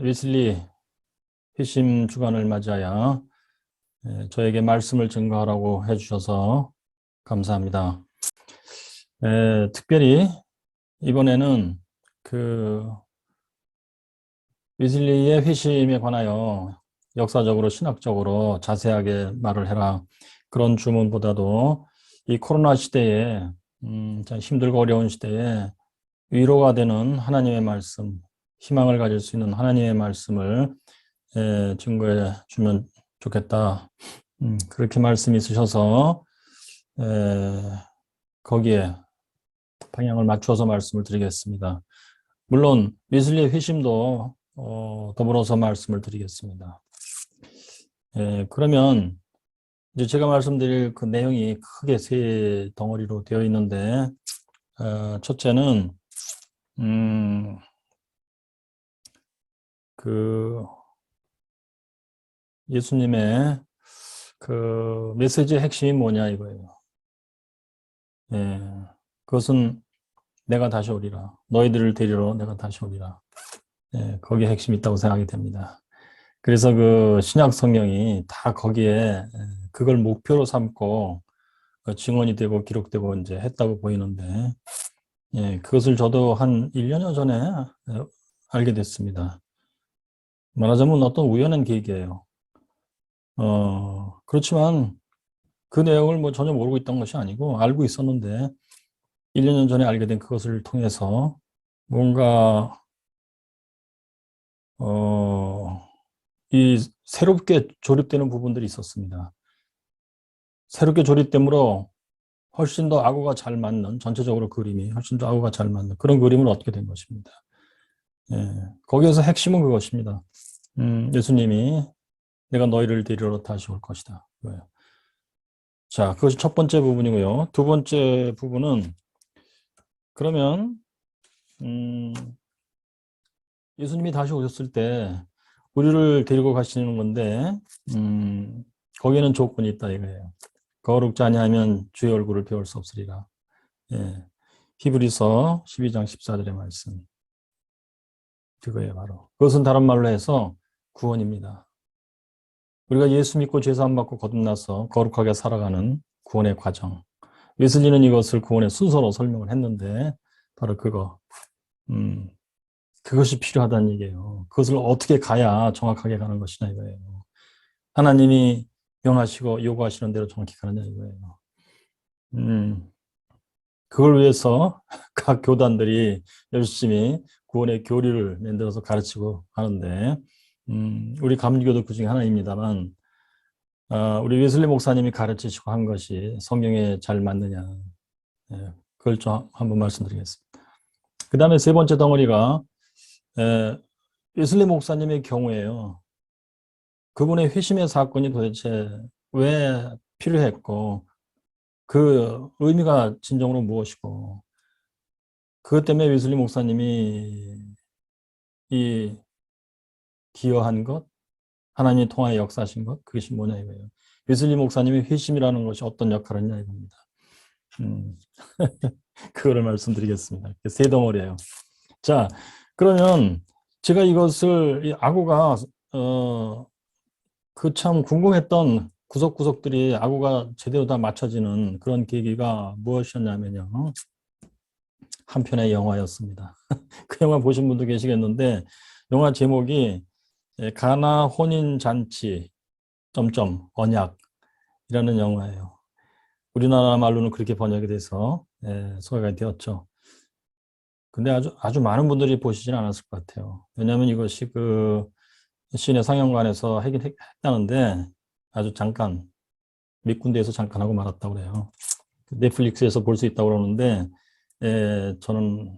웨슬리 회심 주간을 맞이하여 저에게 말씀을 증거하라고 해주셔서 감사합니다. 특별히 이번에는 그 웨슬리의 회심에 관하여 역사적으로 신학적으로 자세하게 말을 해라, 그런 주문보다도 이 코로나 시대에 참 힘들고 어려운 시대에 위로가 되는 하나님의 말씀, 희망을 가질 수 있는 하나님의 말씀을 증거해 주면 좋겠다. 그렇게 말씀이 있으셔서 거기에 방향을 맞추어서 말씀을 드리겠습니다. 물론 웨슬리의 회심도 더불어서 말씀을 드리겠습니다. 그러면 이제 제가 말씀드릴 그 내용이 크게 세 덩어리로 되어 있는데, 첫째는 그 예수님의 그 메시지의 핵심이 뭐냐 이거예요. 그것은 내가 다시 오리라. 너희들을 데리러 내가 다시 오리라. 거기에 핵심이 있다고 생각이 됩니다. 그래서 그 신약 성경이 다 거기에 그걸 목표로 삼고 증언이 되고 기록되고 이제 했다고 보이는데, 그것을 저도 한 1년여 전에 알게 됐습니다. 말하자면 어떤 우연한 계기예요. 그렇지만 그 내용을 뭐 전혀 모르고 있던 것이 아니고 알고 있었는데 1년 전에 알게 된 그것을 통해서 뭔가 이 새롭게 조립되는 부분들이 있었습니다. 새롭게 조립됨으로 훨씬 더 아구가 잘 맞는, 전체적으로 그림이 훨씬 더 아구가 잘 맞는 그런 그림을 얻게 된 것입니다. 거기에서 핵심은 그것입니다. 예수님이 내가 너희를 데리러 다시 올 것이다. 자, 그것이 첫 번째 부분이고요. 두 번째 부분은, 그러면 예수님이 다시 오셨을 때 우리를 데리고 가시는 건데, 거기에는 조건이 있다 이거예요. 거룩지 아니하면 주의 얼굴을 배울 수 없으리라. 히브리서 12장 14절의 말씀. 그거예요, 바로. 그것은 다른 말로 해서 구원입니다. 우리가 예수 믿고 죄사함 받고 거듭나서 거룩하게 살아가는 구원의 과정. 웨슬리는 이것을 구원의 순서로 설명을 했는데, 바로 그거. 그것이 필요하다는 얘기예요. 그것을 어떻게 가야 정확하게 가는 것이냐 이거예요. 하나님이 명하시고 요구하시는 대로 정확히 가느냐 이거예요. 그걸 위해서 각 교단들이 열심히 구원의 교리를 만들어서 가르치고 하는데, 우리 감리교도 그 중에 하나입니다만, 우리 웨슬리 목사님이 가르치시고 한 것이 성경에 잘 맞느냐, 그걸 좀 한번 말씀드리겠습니다. 그 다음에 세 번째 덩어리가 웨슬리 목사님의 경우에요. 그분의 회심의 사건이 도대체 왜 필요했고 그 의미가 진정으로 무엇이고, 그것 때문에 웨슬리 목사님이 이 기여한 것, 하나님이 통하여 역사하신 것, 그것이 뭐냐 이거예요. 웨슬리 목사님이 회심이라는 것이 어떤 역할을 했냐 이겁니다. 그거를 말씀드리겠습니다. 세 덩어리예요. 자, 그러면 제가 이것을, 이 아구가 그 참 궁금했던 구석구석들이 아구가 제대로 다 맞춰지는 그런 계기가 무엇이었냐면요, 한 편의 영화였습니다. 그 영화 보신 분도 계시겠는데, 영화 제목이 가나 혼인잔치 언약이라는 영화예요. 우리나라 말로는 그렇게 번역이 돼서 소개가 되었죠. 근데 아주 많은 분들이 보시지는 않았을 것 같아요. 왜냐하면 이것이 그 시내 상영관에서 하긴 했다는데 아주 잠깐, 몇 군데에서 잠깐 하고 말았다고 그래요. 넷플릭스에서 볼 수 있다고 그러는데 저는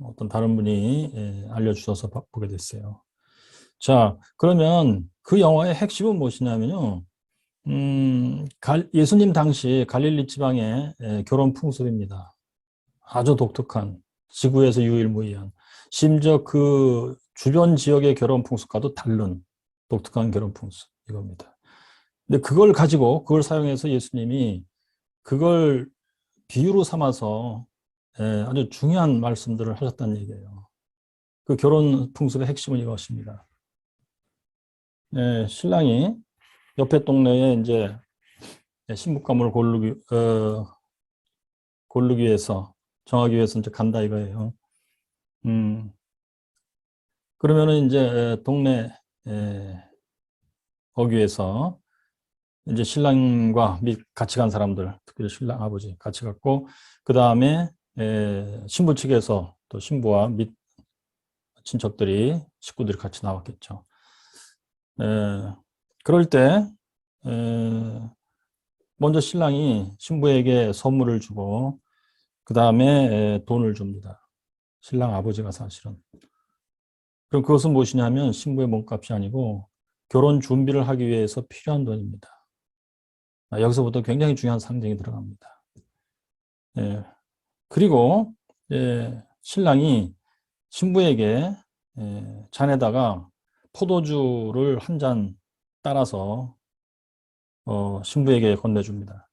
어떤 다른 분이 알려주셔서 보게 됐어요. 자, 그러면 그 영화의 핵심은 무엇이냐면요, 예수님 당시 갈릴리 지방의 결혼 풍습입니다. 아주 독특한, 지구에서 유일무이한, 심지어 그 주변 지역의 결혼 풍습과도 다른 독특한 결혼 풍습, 이겁니다. 근데 그걸 가지고, 그걸 사용해서 예수님이 그걸 비유로 삼아서 아주 중요한 말씀들을 하셨다는 얘기예요. 그 결혼 풍습의 핵심은 이것입니다. 신랑이 옆에 동네에 이제 신부감을 고르기 위해서, 정하기 위해서 이제 간다 이거예요. 음, 그러면은 이제 동네 거기 위해서 이제 신랑과 같이 간 사람들, 특히 신랑 아버지 같이 갔고, 그 다음에 신부 측에서 또 신부와 친척들이, 식구들이 같이 나왔겠죠. 그럴 때 먼저 신랑이 신부에게 선물을 주고, 그 다음에 돈을 줍니다. 신랑 아버지가 사실은. 그럼 그것은 무엇이냐면 신부의 몸값이 아니고 결혼 준비를 하기 위해서 필요한 돈입니다. 여기서부터 굉장히 중요한 상징이 들어갑니다. 그리고 신랑이 신부에게 잔에다가 포도주를 한 잔 따라서 신부에게 건네줍니다.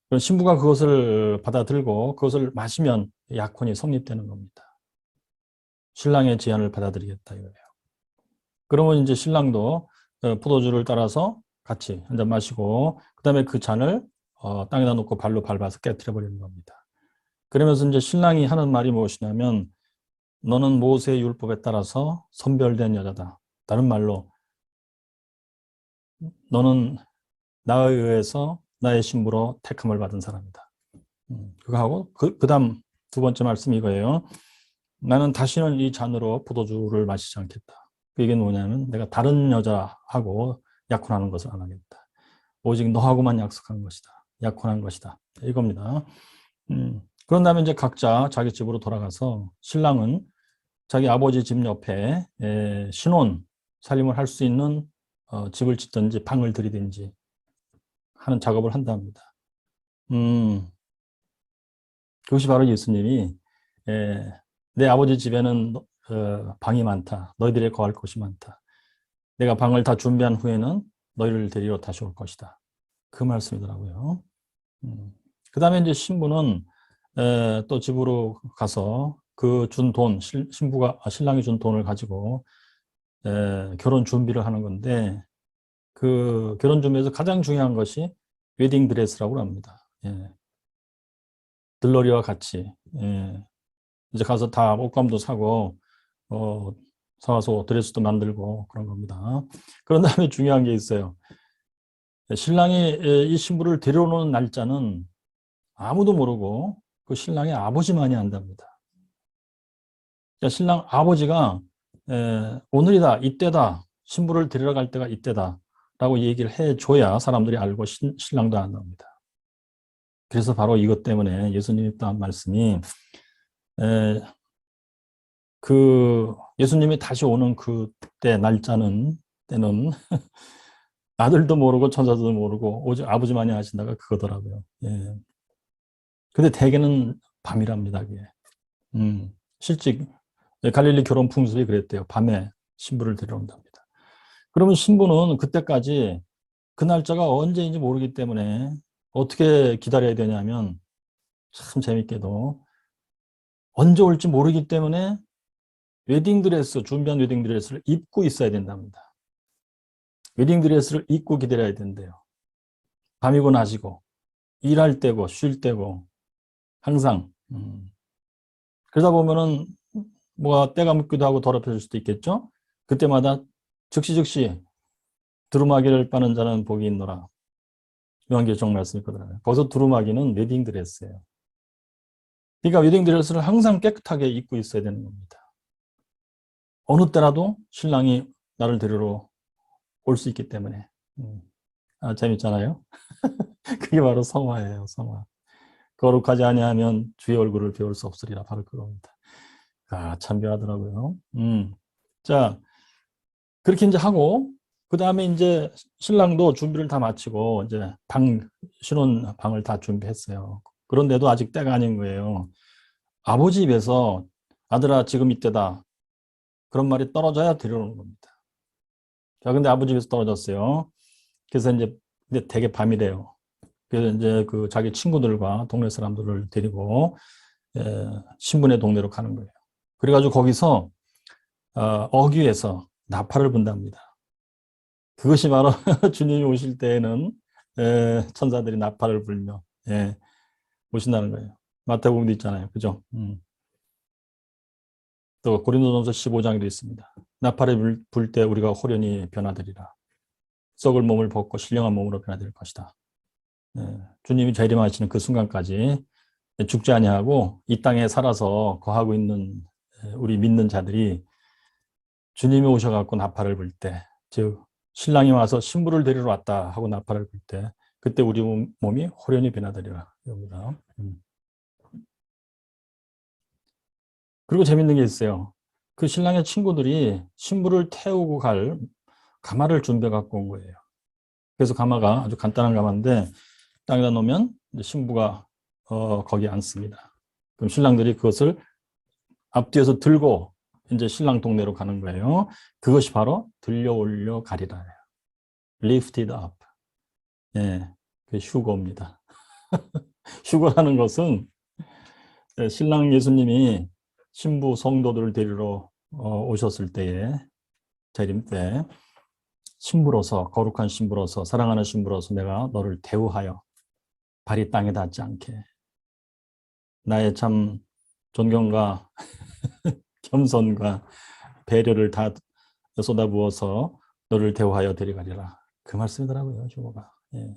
그럼 신부가 그것을 받아들고 그것을 마시면 약혼이 성립되는 겁니다. 신랑의 제안을 받아들이겠다 이거예요. 그러면 이제 신랑도 포도주를 따라서 같이 한 잔 마시고 그다음에 그 잔을 땅에다 놓고 발로 밟아서 깨뜨려 버리는 겁니다. 그러면서 이제 신랑이 하는 말이 무엇이냐면 너는 모세의 율법에 따라서 선별된 여자다. 다른 말로 너는 나에 의해서 나의 신부로 택함을 받은 사람이다. 그거 하고 그다음 두 번째 말씀이 이거예요. 나는 다시는 이 잔으로 포도주를 마시지 않겠다. 이게 뭐냐면 내가 다른 여자하고 약혼하는 것을 안 하겠다. 오직 너하고만 약속한 것이다. 약혼한 것이다. 이겁니다. 그런 다음에 이제 각자 자기 집으로 돌아가서 신랑은 자기 아버지 집 옆에 신혼 살림을 할 수 있는 집을 짓든지 방을 들이든지 하는 작업을 한답니다. 그것이 바로 예수님이 내 아버지 집에는 방이 많다. 너희들의 거할 곳이 많다. 내가 방을 다 준비한 후에는 너희를 데리러 다시 올 것이다. 그 말씀이더라고요. 그 다음에 이제 신부는 또 집으로 가서 그 준 돈, 신랑이 준 돈을 가지고 결혼 준비를 하는 건데 그 결혼 준비에서 가장 중요한 것이 웨딩 드레스라고 합니다. 들러리와 같이 이제 가서 다 옷감도 사고 사와서 드레스도 만들고 그런 겁니다. 그런 다음에 중요한 게 있어요. 신랑이 이 신부를 데려오는 날짜는 아무도 모르고 그 신랑의 아버지만이 안답니다. 그러니까 신랑 아버지가 오늘이다, 이때다, 신부를 데리러 갈 때가 이때다 라고 얘기를 해줘야 사람들이 알고 신랑도 안답니다. 그래서 바로 이것 때문에 예수님이 또 한 말씀이 그 예수님이 다시 오는 그때 때는 아들도 모르고 천사도 모르고 오직 아버지만이 아신다가 그거더라고요. 근데 대개는 밤이랍니다. 그게. 실직 갈릴리 결혼 풍습이 그랬대요. 밤에 신부를 데려온답니다. 그러면 신부는 그때까지 그 날짜가 언제인지 모르기 때문에 어떻게 기다려야 되냐면 참 재밌게도 언제 올지 모르기 때문에 준비한 웨딩드레스를 입고 있어야 된답니다. 웨딩드레스를 입고 기다려야 된대요. 밤이고 낮이고 일할 때고 쉴 때고 항상. 그러다 보면은 뭐가 때가 묻기도 하고 더럽혀질 수도 있겠죠. 그때마다 즉시 두루마기를 빠는 자는 복이 있노라. 요한계시록 말씀이 있거든요. 거기서 두루마기는 웨딩드레스예요. 그러니까 웨딩드레스를 항상 깨끗하게 입고 있어야 되는 겁니다. 어느 때라도 신랑이 나를 데리러 올 수 있기 때문에. 재밌잖아요. 그게 바로 성화예요. 성화. 거룩하지 아니하면 주의 얼굴을 배울 수 없으리라. 바로 그겁니다. 참 묘하더라고요. 자, 그렇게 이제 하고 그 다음에 이제 신랑도 준비를 다 마치고 이제 신혼 방을 다 준비했어요. 그런데도 아직 때가 아닌 거예요. 아버지 입에서 아들아 지금 이때다. 그런 말이 떨어져야 데려오는 겁니다. 자, 근데 아버지 입에서 떨어졌어요. 그래서 이제 근데 되게 밤이래요. 그래서 이제 그 자기 친구들과 동네 사람들을 데리고 신분의 동네로 가는 거예요. 그래가지고 거기서 어귀에서 나팔을 분답니다. 그것이 바로 주님이 오실 때에는 천사들이 나팔을 불며 오신다는 거예요. 마태복음도 있잖아요. 그죠? 또 고린도전서 15장에도 있습니다. 나팔을 불 때 우리가 호련히 변화되리라. 썩을 몸을 벗고 신령한 몸으로 변화될 것이다. 주님이 재림하시는 그 순간까지 죽지 아니하고 이 땅에 살아서 거하고 있는 우리 믿는 자들이 주님이 오셔갖고 나팔을 불 때, 즉 신랑이 와서 신부를 데리러 왔다 하고 나팔을 불 때, 그때 우리 몸이 호련히 변화되리라. 여기다. 그리고 재밌는 게 있어요. 그 신랑의 친구들이 신부를 태우고 갈 가마를 준비해 갖고 온 거예요. 그래서 가마가 아주 간단한 가마인데 땅에다 놓으면 신부가 거기에 앉습니다. 그럼 신랑들이 그것을 앞뒤에서 들고 이제 신랑 동네로 가는 거예요. 그것이 바로 들려 올려 가리라. lifted up. 예, 그 휴거입니다. 휴거라는 것은 신랑 예수님이 신부 성도들을 데리러 오셨을 때에 재림 때 신부로서 거룩한 신부로서 사랑하는 신부로서 내가 너를 대우하여 발이 땅에 닿지 않게 나의 참 존경과 겸손과 배려를 다 쏟아부어서 너를 대우하여 데려가리라. 그 말씀이더라고요, 휴거가. 예.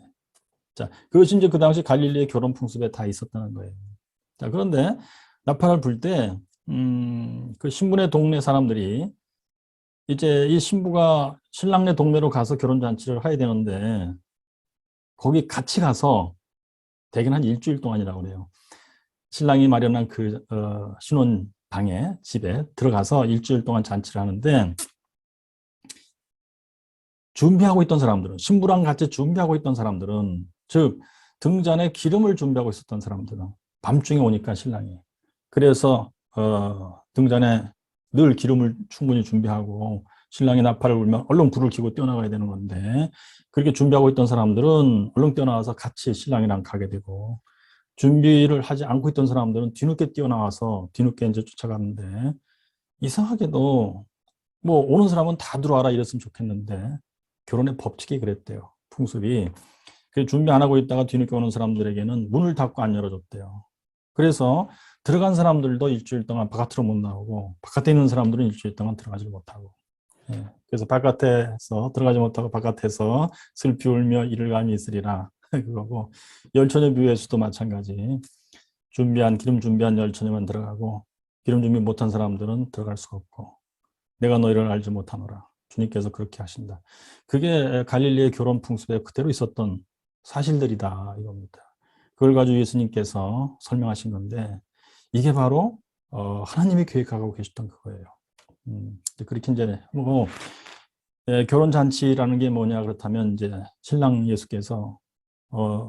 자, 그것이 이제 그 당시 갈릴리의 결혼 풍습에 다 있었다는 거예요. 자, 그런데 나팔을 불 때, 그 신부네 동네 사람들이 이제 이 신부가 신랑네 동네로 가서 결혼잔치를 해야 되는데, 거기 같이 가서 대개는 한 일주일 동안이라고 그래요. 신랑이 마련한 그, 신혼 방에, 집에 들어가서 일주일 동안 잔치를 하는데, 준비하고 있던 사람들은, 신부랑 같이 준비하고 있던 사람들은, 즉, 등잔에 기름을 준비하고 있었던 사람들은, 밤중에 오니까 신랑이. 그래서, 등잔에 늘 기름을 충분히 준비하고, 신랑이 나팔을 불면 얼른 불을 켜고 뛰어나가야 되는 건데, 그렇게 준비하고 있던 사람들은 얼른 뛰어나와서 같이 신랑이랑 가게 되고, 준비를 하지 않고 있던 사람들은 뒤늦게 뛰어나와서 뒤늦게 이제 쫓아갔는데, 이상하게도 뭐 오는 사람은 다 들어와라 이랬으면 좋겠는데 결혼의 법칙이 그랬대요. 풍습이. 그 준비 안 하고 있다가 뒤늦게 오는 사람들에게는 문을 닫고 안 열어줬대요. 그래서 들어간 사람들도 일주일 동안 바깥으로 못 나오고 바깥에 있는 사람들은 일주일 동안 들어가지 못하고 그래서 바깥에서 들어가지 못하고 바깥에서 슬피 울며 이를 감이 있으리라 그거고 열처녀 뷰에서도 마찬가지 기름 준비한 열처녀만 들어가고 기름 준비 못한 사람들은 들어갈 수가 없고 내가 너희를 알지 못하노라. 주님께서 그렇게 하신다. 그게 갈릴리의 결혼 풍습에 그대로 있었던 사실들이다 이겁니다. 그걸 가지고 예수님께서 설명하신 건데 이게 바로 하나님이 계획하고 계셨던 그거예요. 그렇게 이제 뭐 결혼 잔치라는 게 뭐냐 그렇다면 이제 신랑 예수께서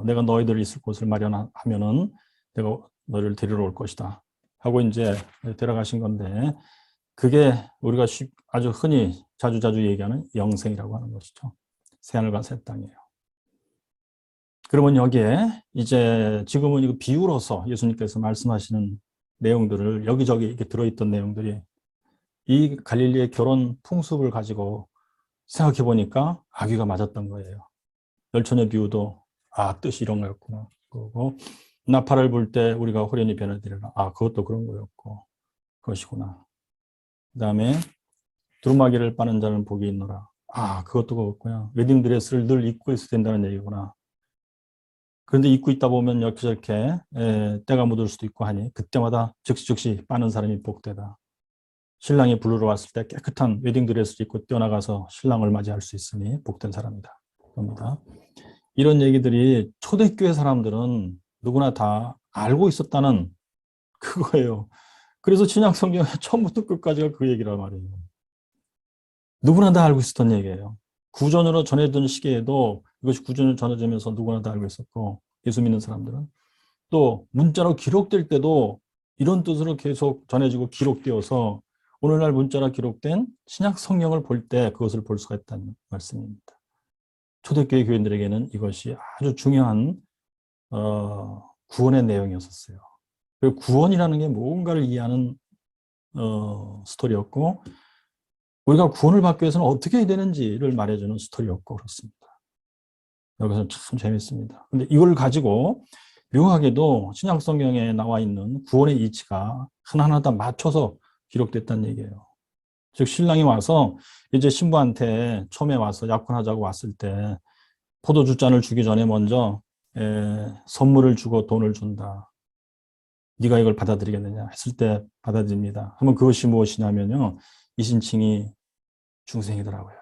내가 너희들 있을 곳을 마련하면은 내가 너희를 데리러 올 것이다 하고 이제 데려가신 건데 그게 우리가 아주 흔히 자주자주 얘기하는 영생이라고 하는 것이죠. 새하늘과 새 땅이에요. 그러면 여기에 이제 지금은 이거 비유로서 예수님께서 말씀하시는 내용들을 여기저기 이렇게 들어있던 내용들이 이 갈릴리의 결혼 풍습을 가지고 생각해 보니까 아귀가 맞았던 거예요. 열처녀 비유도 뜻이 이런 거였구나. 그리고 나팔을 불 때 우리가 호련히 변화되리라. 그것도 그런 거였고 그것이구나. 그 다음에 두루마기를 빠는 자는 복이 있노라. 그것도 그렇구나. 웨딩드레스를 늘 입고 있어야 된다는 얘기구나. 그런데 입고 있다 보면 이렇게 때가 묻을 수도 있고 하니 그때마다 즉시 빠는 사람이 복되다. 신랑이 부르러 왔을 때 깨끗한 웨딩드레스를 입고 뛰어나가서 신랑을 맞이할 수 있으니 복된 사람이다. 겁니다. 이런 얘기들이 초대교회 사람들은 누구나 다 알고 있었다는 그거예요. 그래서 신약 성경의 처음부터 끝까지가 그 얘기란 말이에요. 누구나 다 알고 있었던 얘기예요. 구전으로 전해진 시기에도 이것이 구전으로 전해지면서 누구나 다 알고 있었고 예수 믿는 사람들은 또 문자로 기록될 때도 이런 뜻으로 계속 전해지고 기록되어서 오늘날 문자로 기록된 신약 성경을 볼 때 그것을 볼 수가 있다는 말씀입니다. 초대교회 교인들에게는 이것이 아주 중요한 구원의 내용이었어요. 그리고 구원이라는 게 뭔가를 이해하는 스토리였고 우리가 구원을 받기 위해서는 어떻게 해야 되는지를 말해주는 스토리였고 그렇습니다. 여기서 참 재밌습니다. 근데 이걸 가지고 묘하게도 신약 성경에 나와 있는 구원의 이치가 하나하나 다 맞춰서 기록됐다는 얘기예요. 즉 신랑이 와서 이제 신부한테 처음에 와서 약혼하자고 왔을 때 포도주 잔을 주기 전에 먼저 선물을 주고 돈을 준다. 네가 이걸 받아들이겠느냐 했을 때 받아들입니다. 그러면 그것이 무엇이냐면요. 이신칭이 중생이더라고요.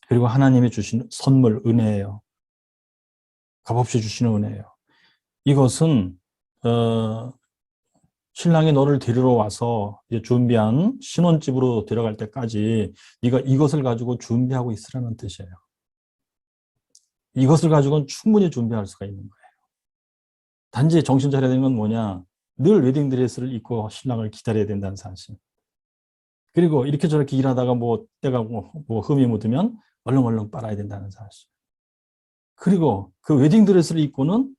그리고 하나님이 주신 선물, 은혜예요. 값없이 주시는 은혜예요. 이것은 신랑이 너를 데리러 와서 준비한 신혼집으로 데려갈 때까지 네가 이것을 가지고 준비하고 있으라는 뜻이에요. 이것을 가지고는 충분히 준비할 수가 있는 거예요. 단지 정신 차려야 되는 건 뭐냐? 늘 웨딩드레스를 입고 신랑을 기다려야 된다는 사실. 그리고 이렇게 저렇게 일하다가 뭐 때가 뭐 흠이 묻으면 얼렁얼렁 빨아야 된다는 사실. 그리고 그 웨딩드레스를 입고는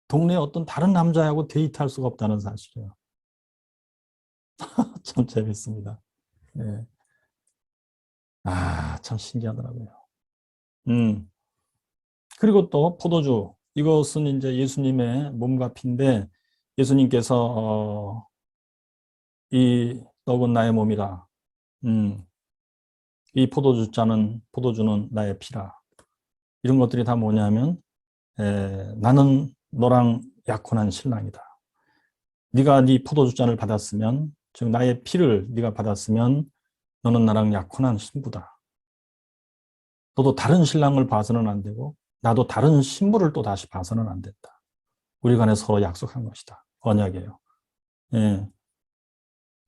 동네에 어떤 다른 남자하고 데이트할 수가 없다는 사실이에요. 참 재밌습니다. 네. 참 신기하더라고요. 그리고 또 포도주. 이것은 이제 예수님의 몸과 피인데 예수님께서 이 떡은 나의 몸이라. 이 포도주는 나의 피라. 이런 것들이 다 뭐냐면 나는 너랑 약혼한 신랑이다. 네가 네 포도주 잔을 받았으면, 즉 나의 피를 네가 받았으면 너는 나랑 약혼한 신부다. 너도 다른 신랑을 봐서는 안 되고 나도 다른 신부를 또 다시 봐서는 안 된다. 우리 간에 서로 약속한 것이다. 언약이에요. 예.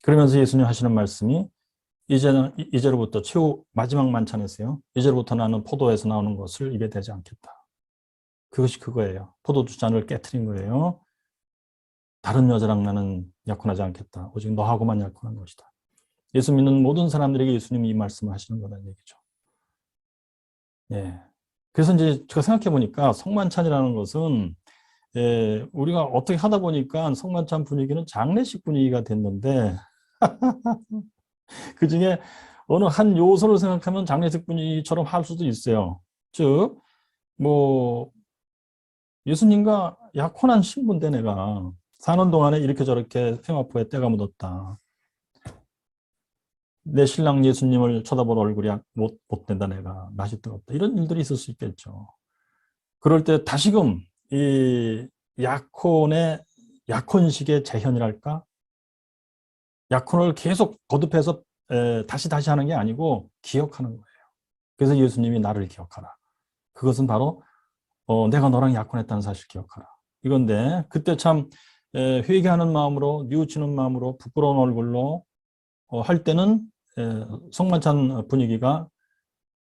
그러면서 예수님 하시는 말씀이 이제로부터 최후 마지막 만찬에서요. 이제로부터 나는 포도에서 나오는 것을 입에 대지 않겠다. 그것이 그거예요. 포도주 잔을 깨트린 거예요. 다른 여자랑 나는 약혼하지 않겠다. 오직 너하고만 약혼한 것이다. 예수 믿는 모든 사람들에게 예수님이 이 말씀을 하시는 거라는 얘기죠. 예. 그래서 이제 제가 생각해 보니까 성만찬이라는 것은 우리가 어떻게 하다 보니까 성만찬 분위기는 장례식 분위기가 됐는데 그 중에 어느 한 요소를 생각하면 장례식 분위기처럼 할 수도 있어요. 즉, 뭐 예수님과 약혼한 신부인데 내가 사는 동안에 이렇게 저렇게 생화포에 때가 묻었다. 내 신랑 예수님을 쳐다볼 얼굴이 못 된다 내가. 맛이 뜨겁다. 이런 일들이 있을 수 있겠죠. 그럴 때 다시금 이 약혼식의 재현이랄까? 약혼을 계속 거듭해서 다시 하는 게 아니고 기억하는 거예요. 그래서 예수님이 나를 기억하라. 그것은 바로 내가 너랑 약혼했다는 사실 기억하라. 이건데 그때 참 회개하는 마음으로 뉘우치는 마음으로 부끄러운 얼굴로 할 때는 성만찬 분위기가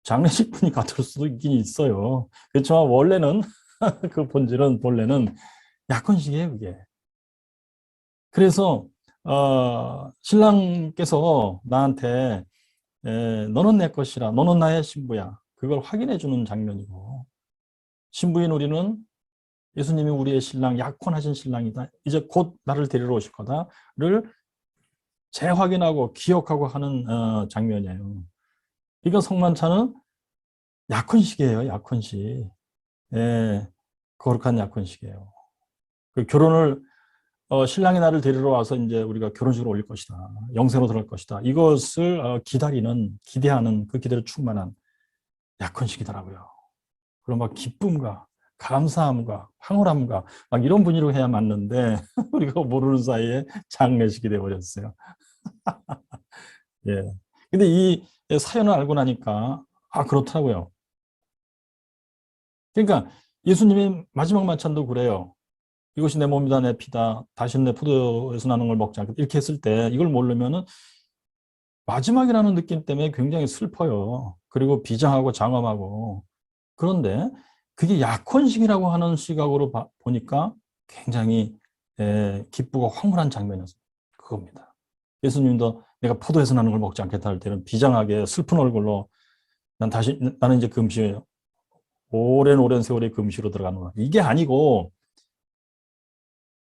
장례식 분위기 같을 수도 있긴 있어요. 그렇지만 원래는 그 본래는 약혼식이에요, 그게. 그래서 신랑께서 나한테 너는 내 것이라, 너는 나의 신부야. 그걸 확인해 주는 장면이고 신부인 우리는 예수님이 우리의 신랑, 약혼하신 신랑이다. 이제 곧 나를 데리러 오실 거다를 재확인하고 기억하고 하는 장면이에요. 이거 성만찬은 약혼식이에요, 약혼식. 예, 거룩한 약혼식이에요. 그 결혼을 신랑이 나를 데리러 와서 이제 우리가 결혼식으로 올릴 것이다. 영생으로 들어갈 것이다. 이것을 기대하는 그 기대로 충만한 약혼식이더라고요. 그럼 막 기쁨과 감사함과 황홀함과 막 이런 분위기로 해야 맞는데 우리가 모르는 사이에 장례식이 되어버렸어요. 예. 근데 이 사연을 알고 나니까 그렇더라고요. 그러니까 예수님의 마지막 만찬도 그래요. 이것이 내 몸이다 내 피다 다시는 내 포도에서 나는 걸 먹지 않겠다 이렇게 했을 때 이걸 모르면은 마지막이라는 느낌 때문에 굉장히 슬퍼요. 그리고 비장하고 장엄하고 그런데 그게 약혼식이라고 하는 시각으로 보니까 굉장히 기쁘고 황홀한 장면이었어요. 그겁니다. 예수님도 내가 포도에서 나는 걸 먹지 않겠다 할 때는 비장하게 슬픈 얼굴로 나는 이제 금시예요. 오랜 세월의 금시로 들어가는 거야. 이게 아니고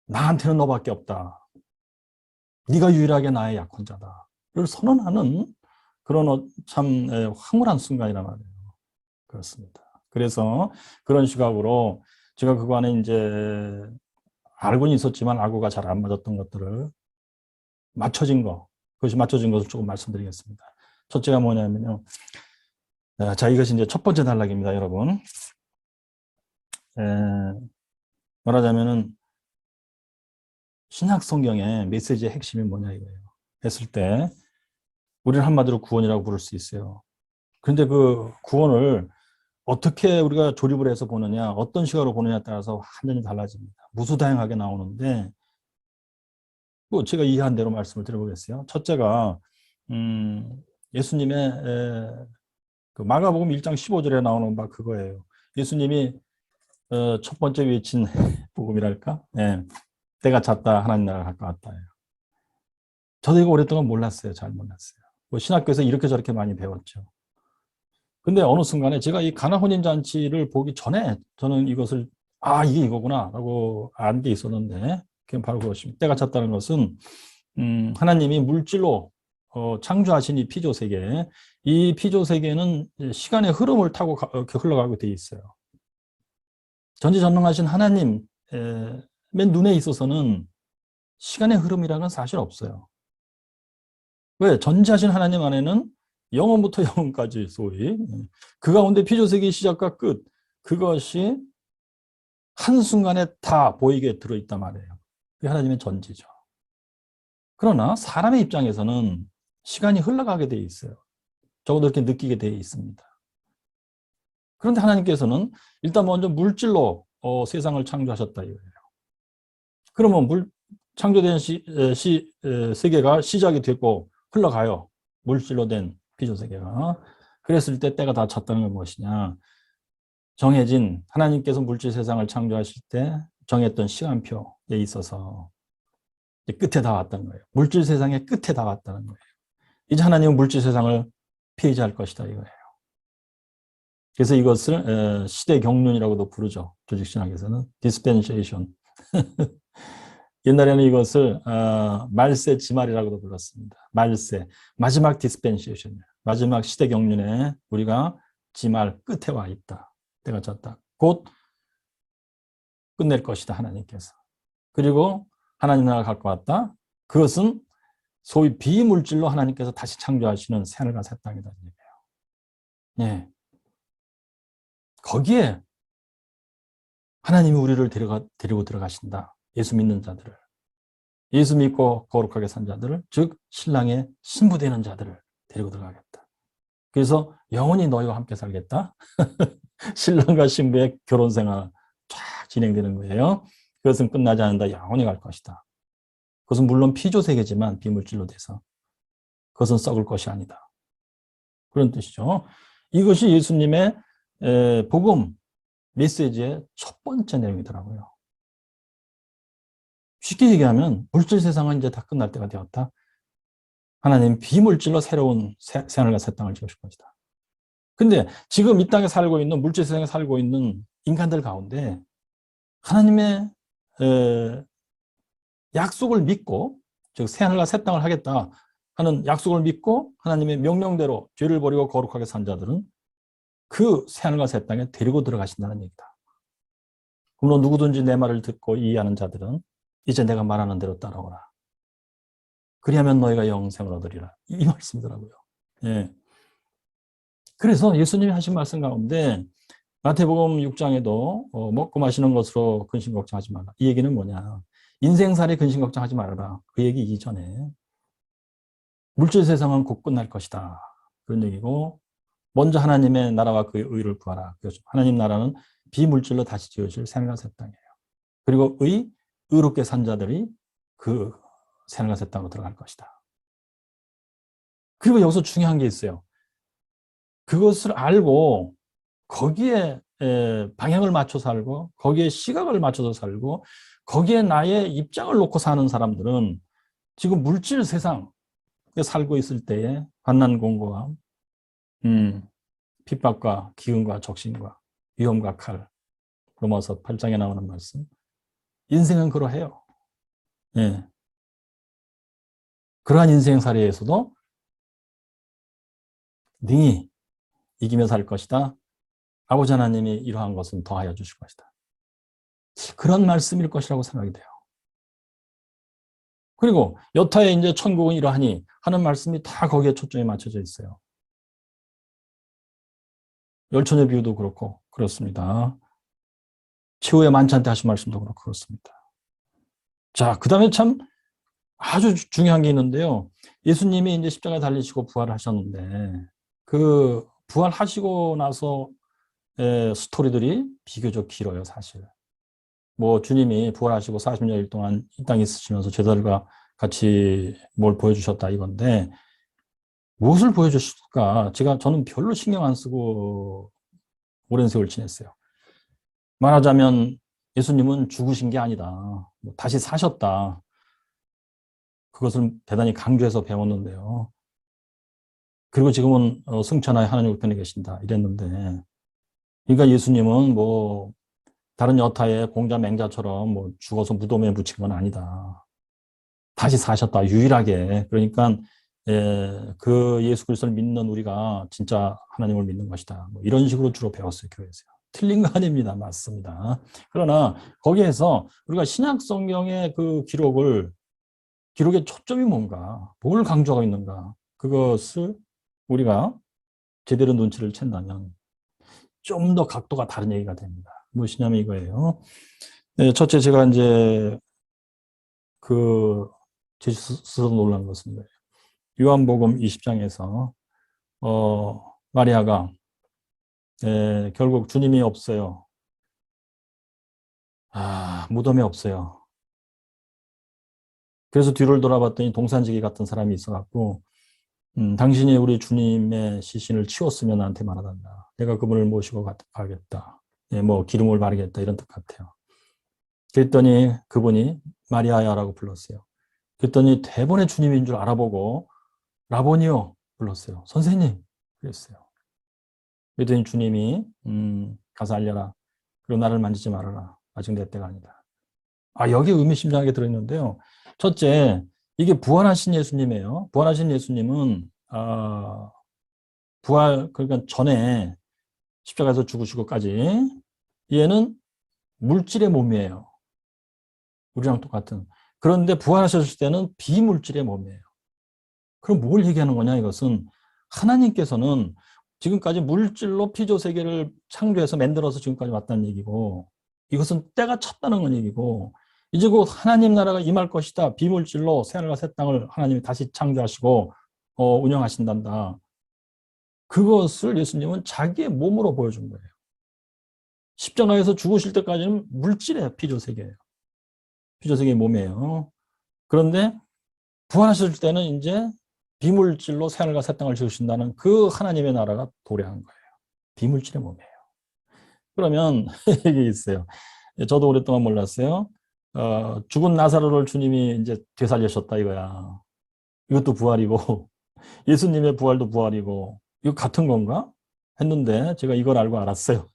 나한테는 너밖에 없다. 네가 유일하게 나의 약혼자다. 를 선언하는 그런 참 황홀한 순간이란 말이에요. 그렇습니다. 그래서 그런 시각으로 제가 그간에 이제 알고는 있었지만 알고가 잘 안 맞았던 것들을 그것이 맞춰진 것을 조금 말씀드리겠습니다. 첫째가 뭐냐면요. 자, 이것이 이제 첫 번째 단락입니다, 여러분. 말하자면은 신약 성경의 메시지의 핵심이 뭐냐 이거예요. 했을 때 우리는 한마디로 구원이라고 부를 수 있어요. 그런데 그 구원을 어떻게 우리가 조립을 해서 보느냐, 어떤 시각으로 보느냐에 따라서 완전히 달라집니다. 무수다양하게 나오는데 뭐 제가 이해한 대로 말씀을 드려보겠어요. 첫째가 예수님의 그 마가복음 1장 15절에 나오는 바 그거예요. 예수님이 첫 번째 외친 복음이랄까? 예. 때가 찼다. 하나님 나라가 가까웠다. 저도 이거 오랫동안 몰랐어요. 잘 몰랐어요. 뭐 신학교에서 이렇게 저렇게 많이 배웠죠. 근데 어느 순간에 제가 이 가나 혼인 잔치를 보기 전에 저는 이것을 이게 이거구나 라고 안 게 있었는데 그게 바로 그것입니다. 때가 찼다는 것은 하나님이 물질로 창조하신 이 피조 세계, 이 피조 세계는 시간의 흐름을 타고 이렇게 흘러가고 되어 있어요. 전지전능하신 하나님의 눈에 있어서는 시간의 흐름이라는 사실 없어요. 왜? 전지하신 하나님 안에는 영원부터 영원까지 소위 그 가운데 피조세계의 시작과 끝 그것이 한순간에 다 보이게 들어있단 말이에요. 그게 하나님의 전지죠. 그러나 사람의 입장에서는 시간이 흘러가게 되어 있어요. 적어도 이렇게 느끼게 되어 있습니다. 그런데 하나님께서는 일단 먼저 물질로 세상을 창조하셨다 이거예요. 그러면 창조된 세계가 시작이 됐고 흘러가요. 물질로 된 피조세계가. 그랬을 때 때가 다 찼다는 건 무엇이냐. 정해진 하나님께서 물질 세상을 창조하실 때 정했던 시간표에 있어서 끝에 다 왔다는 거예요. 물질 세상의 끝에 다 왔다는 거예요. 이제 하나님은 물질 세상을 폐지할 것이다 이거예요. 그래서 이것을 시대 경륜이라고도 부르죠. 조직신학에서는 dispensation. 옛날에는 이것을 말세 지말이라고도 불렀습니다. 말세, 마지막 디스펜세이션, 마지막 시대 경륜에 우리가 지말 끝에 와 있다. 때가 찼다. 곧 끝낼 것이다 하나님께서. 그리고 하나님 나라가 가까웠다. 그것은 소위 비물질로 하나님께서 다시 창조하시는 새하늘과 새 땅이다. 예. 거기에 하나님이 우리를 데리고 들어가신다. 예수 믿는 자들을. 예수 믿고 거룩하게 산 자들을, 즉 신랑의 신부되는 자들을 데리고 들어가겠다. 그래서 영원히 너희와 함께 살겠다. 신랑과 신부의 결혼 생활 쫙 진행되는 거예요. 그것은 끝나지 않는다. 영원히 갈 것이다. 그것은 물론 피조 세계지만 비물질로 돼서 그것은 썩을 것이 아니다. 그런 뜻이죠. 이것이 예수님의 복음 메시지의 첫 번째 내용이더라고요. 쉽게 얘기하면 물질 세상은 이제 다 끝날 때가 되었다. 하나님 비물질로 새로운 새하늘과 새 땅을 지으실 것이다. 근데 지금 이 땅에 살고 있는 물질 세상에 살고 있는 인간들 가운데 하나님의 약속을 믿고 즉 새하늘과 새 땅을 하겠다 하는 약속을 믿고 하나님의 명령대로 죄를 버리고 거룩하게 산 자들은 그 새하늘과 새 땅에 데리고 들어가신다는 얘기다. 그러므로 누구든지 내 말을 듣고 이해하는 자들은 이제 내가 말하는 대로 따라오라. 그리하면 너희가 영생을 얻으리라. 이 말씀이더라고요. 예. 그래서 예수님이 하신 말씀 가운데 마태복음 6장에도 먹고 마시는 것으로 근심 걱정하지 말라. 이 얘기는 뭐냐. 인생살이 근심 걱정하지 말아라. 그 얘기 이전에 물질 세상은 곧 끝날 것이다. 그런 얘기고 먼저 하나님의 나라와 그의 의를 구하라. 하나님 나라는 비물질로 다시 지어질 새하늘과 새 땅이에요. 그리고 의롭게 산 자들이 그 새하늘과 새 땅으로 들어갈 것이다. 그리고 여기서 중요한 게 있어요. 그것을 알고 거기에 방향을 맞춰 살고 거기에 시각을 맞춰서 살고 거기에 나의 입장을 놓고 사는 사람들은 지금 물질 세상에 살고 있을 때에 환난 공고함, 핍박과 기근과 적신과 위험과 칼, 로마서 8장에 나오는 말씀. 인생은 그러해요. 예. 그러한 인생살이에서도 능히 이기며 살 것이다. 아버지 하나님이 이러한 것은 더하여 주실 것이다. 그런 말씀일 것이라고 생각이 돼요. 그리고 여타의 이제 천국은 이러하니 하는 말씀이 다 거기에 초점이 맞춰져 있어요. 열처녀 비유도 그렇고 그렇습니다. 최후의 만찬 때 하신 말씀도 그렇고 그렇습니다. 자, 그 다음에 참 아주 중요한 게 있는데요. 예수님이 이제 십자가에 달리시고 부활하셨는데 그 부활하시고 나서 스토리들이 비교적 길어요, 사실. 뭐 주님이 부활하시고 40여일 동안 이 땅에 있으시면서 제자들과 같이 뭘 보여주셨다 이건데 무엇을 보여주실까? 저는 별로 신경 안 쓰고 오랜 세월 지냈어요. 말하자면 예수님은 죽으신 게 아니다. 다시 사셨다. 그것을 대단히 강조해서 배웠는데요. 그리고 지금은 승천하여 하나님 우편에 계신다 이랬는데 그러니까 예수님은 뭐 다른 여타의 공자 맹자처럼 뭐 죽어서 무덤에 묻힌 건 아니다. 다시 사셨다 유일하게. 그러니까 그 예수 그리스도를 믿는 우리가 진짜 하나님을 믿는 것이다. 뭐 이런 식으로 주로 배웠어요, 교회에서. 틀린 거 아닙니다. 맞습니다. 그러나 거기에서 우리가 신약 성경의 그 기록의 초점이 뭔가, 뭘 강조하고 있는가, 그것을 우리가 제대로 눈치를 챈다면 좀 더 각도가 다른 얘기가 됩니다. 무엇이냐면 이거예요. 네, 첫째, 제가 이제 제 스스로 놀란 것은 이거예요. 요한복음 20장에서, 마리아가, 결국 주님이 없어요. 무덤에 없어요. 그래서 뒤를 돌아봤더니 동산지기 같은 사람이 있어갖고, 당신이 우리 주님의 시신을 치웠으면 나한테 말하단다. 내가 그분을 모시고 가겠다. 뭐 기름을 바르겠다 이런 뜻 같아요. 그랬더니 그분이 마리아야라고 불렀어요. 그랬더니 대번에 주님인 줄 알아보고 라보니요 불렀어요. 선생님 그랬어요. 그랬더니 주님이 가서 알려라. 그리고 나를 만지지 말아라. 아직 내 때가 아니다. 여기에 의미심장하게 들어있는데요. 첫째, 이게 부활하신 예수님이에요. 부활하신 예수님은 그러니까 전에 십자가에서 죽으시고까지 얘는 물질의 몸이에요. 우리랑 똑같은. 그런데 부활하셨을 때는 비물질의 몸이에요. 그럼 뭘 얘기하는 거냐 이것은 하나님께서는 지금까지 물질로 피조 세계를 창조해서 만들어서 지금까지 왔다는 얘기고 이것은 때가 찼다는 건 얘기고 이제 곧 하나님 나라가 임할 것이다. 비물질로 새하늘과 새 땅을 하나님이 다시 창조하시고 운영하신단다. 그것을 예수님은 자기의 몸으로 보여준 거예요. 십자가에서 죽으실 때까지는 물질의 피조 세계예요. 피조 세계의 몸이에요. 그런데 부활하실 때는 이제 비물질로 새하늘과 새 땅을 지으신다는 그 하나님의 나라가 도래한 거예요. 비물질의 몸이에요. 그러면 이게 있어요. 저도 오랫동안 몰랐어요. 죽은 나사로를 주님이 이제 되살리셨다 이거야. 이것도 부활이고 예수님의 부활도 부활이고 이거 같은 건가? 했는데 제가 이걸 알고 알았어요.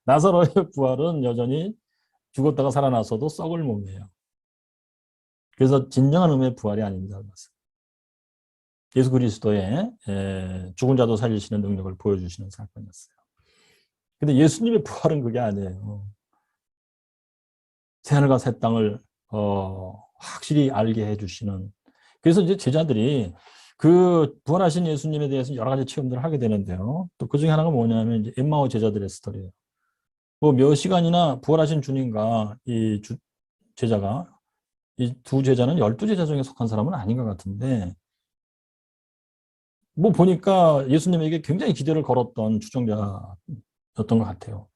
나사로의 부활은 여전히 죽었다가 살아나서도 썩을 몸이에요. 그래서 진정한 의미의 부활이 아닙니다. 예수 그리스도의 죽은 자도 살리시는 능력을 보여주시는 사건이었어요. 근데 예수님의 부활은 그게 아니에요. 새하늘과 새 땅을 확실히 알게 해주시는. 그래서 이제 제자들이 그 부활하신 예수님에 대해서 여러 가지 체험들을 하게 되는데요. 또 그 중에 하나가 뭐냐면 이제 엠마오 제자들의 스토리예요. 뭐 몇 시간이나 부활하신 주님과 제자가 이 두 제자는 12제자 중에 속한 사람은 아닌 것 같은데 뭐 보니까 예수님에게 굉장히 기대를 걸었던 추종자였던 것 같아요.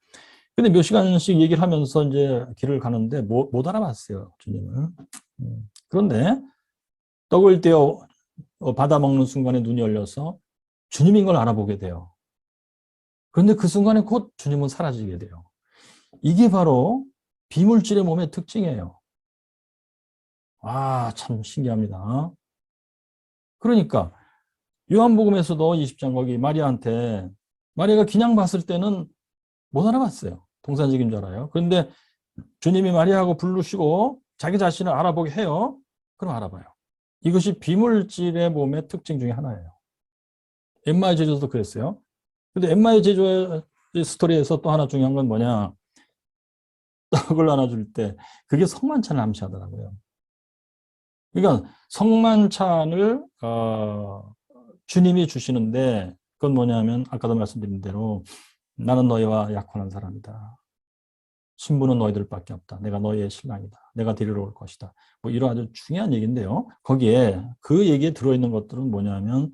근데 몇 시간씩 얘기를 하면서 이제 길을 가는데 못 알아봤어요, 주님을. 그런데 떡을 떼어 받아 먹는 순간에 눈이 열려서 주님인 걸 알아보게 돼요. 그런데 그 순간에 곧 주님은 사라지게 돼요. 이게 바로 비물질의 몸의 특징이에요. 참 신기합니다. 그러니까 요한복음에서도 20장 거기 마리아가 그냥 봤을 때는 못 알아봤어요. 동산직인 줄 알아요. 그런데 주님이 마리아하고 부르시고 자기 자신을 알아보게 해요. 그럼 알아봐요. 이것이 비물질의 몸의 특징 중에 하나예요. 엠마의 제조도 그랬어요. 근데 엠마의 제조의 스토리에서 또 하나 중요한 건 뭐냐? 떡을 나눠줄 때 그게 성만찬을 암시하더라고요. 그러니까 성만찬을 주님이 주시는데 그건 뭐냐면 아까도 말씀드린 대로 나는 너희와 약혼한 사람이다. 신부는 너희들밖에 없다. 내가 너희의 신랑이다. 내가 데리러 올 것이다. 뭐 이런 아주 중요한 얘기인데요. 거기에 그 얘기에 들어있는 것들은 뭐냐면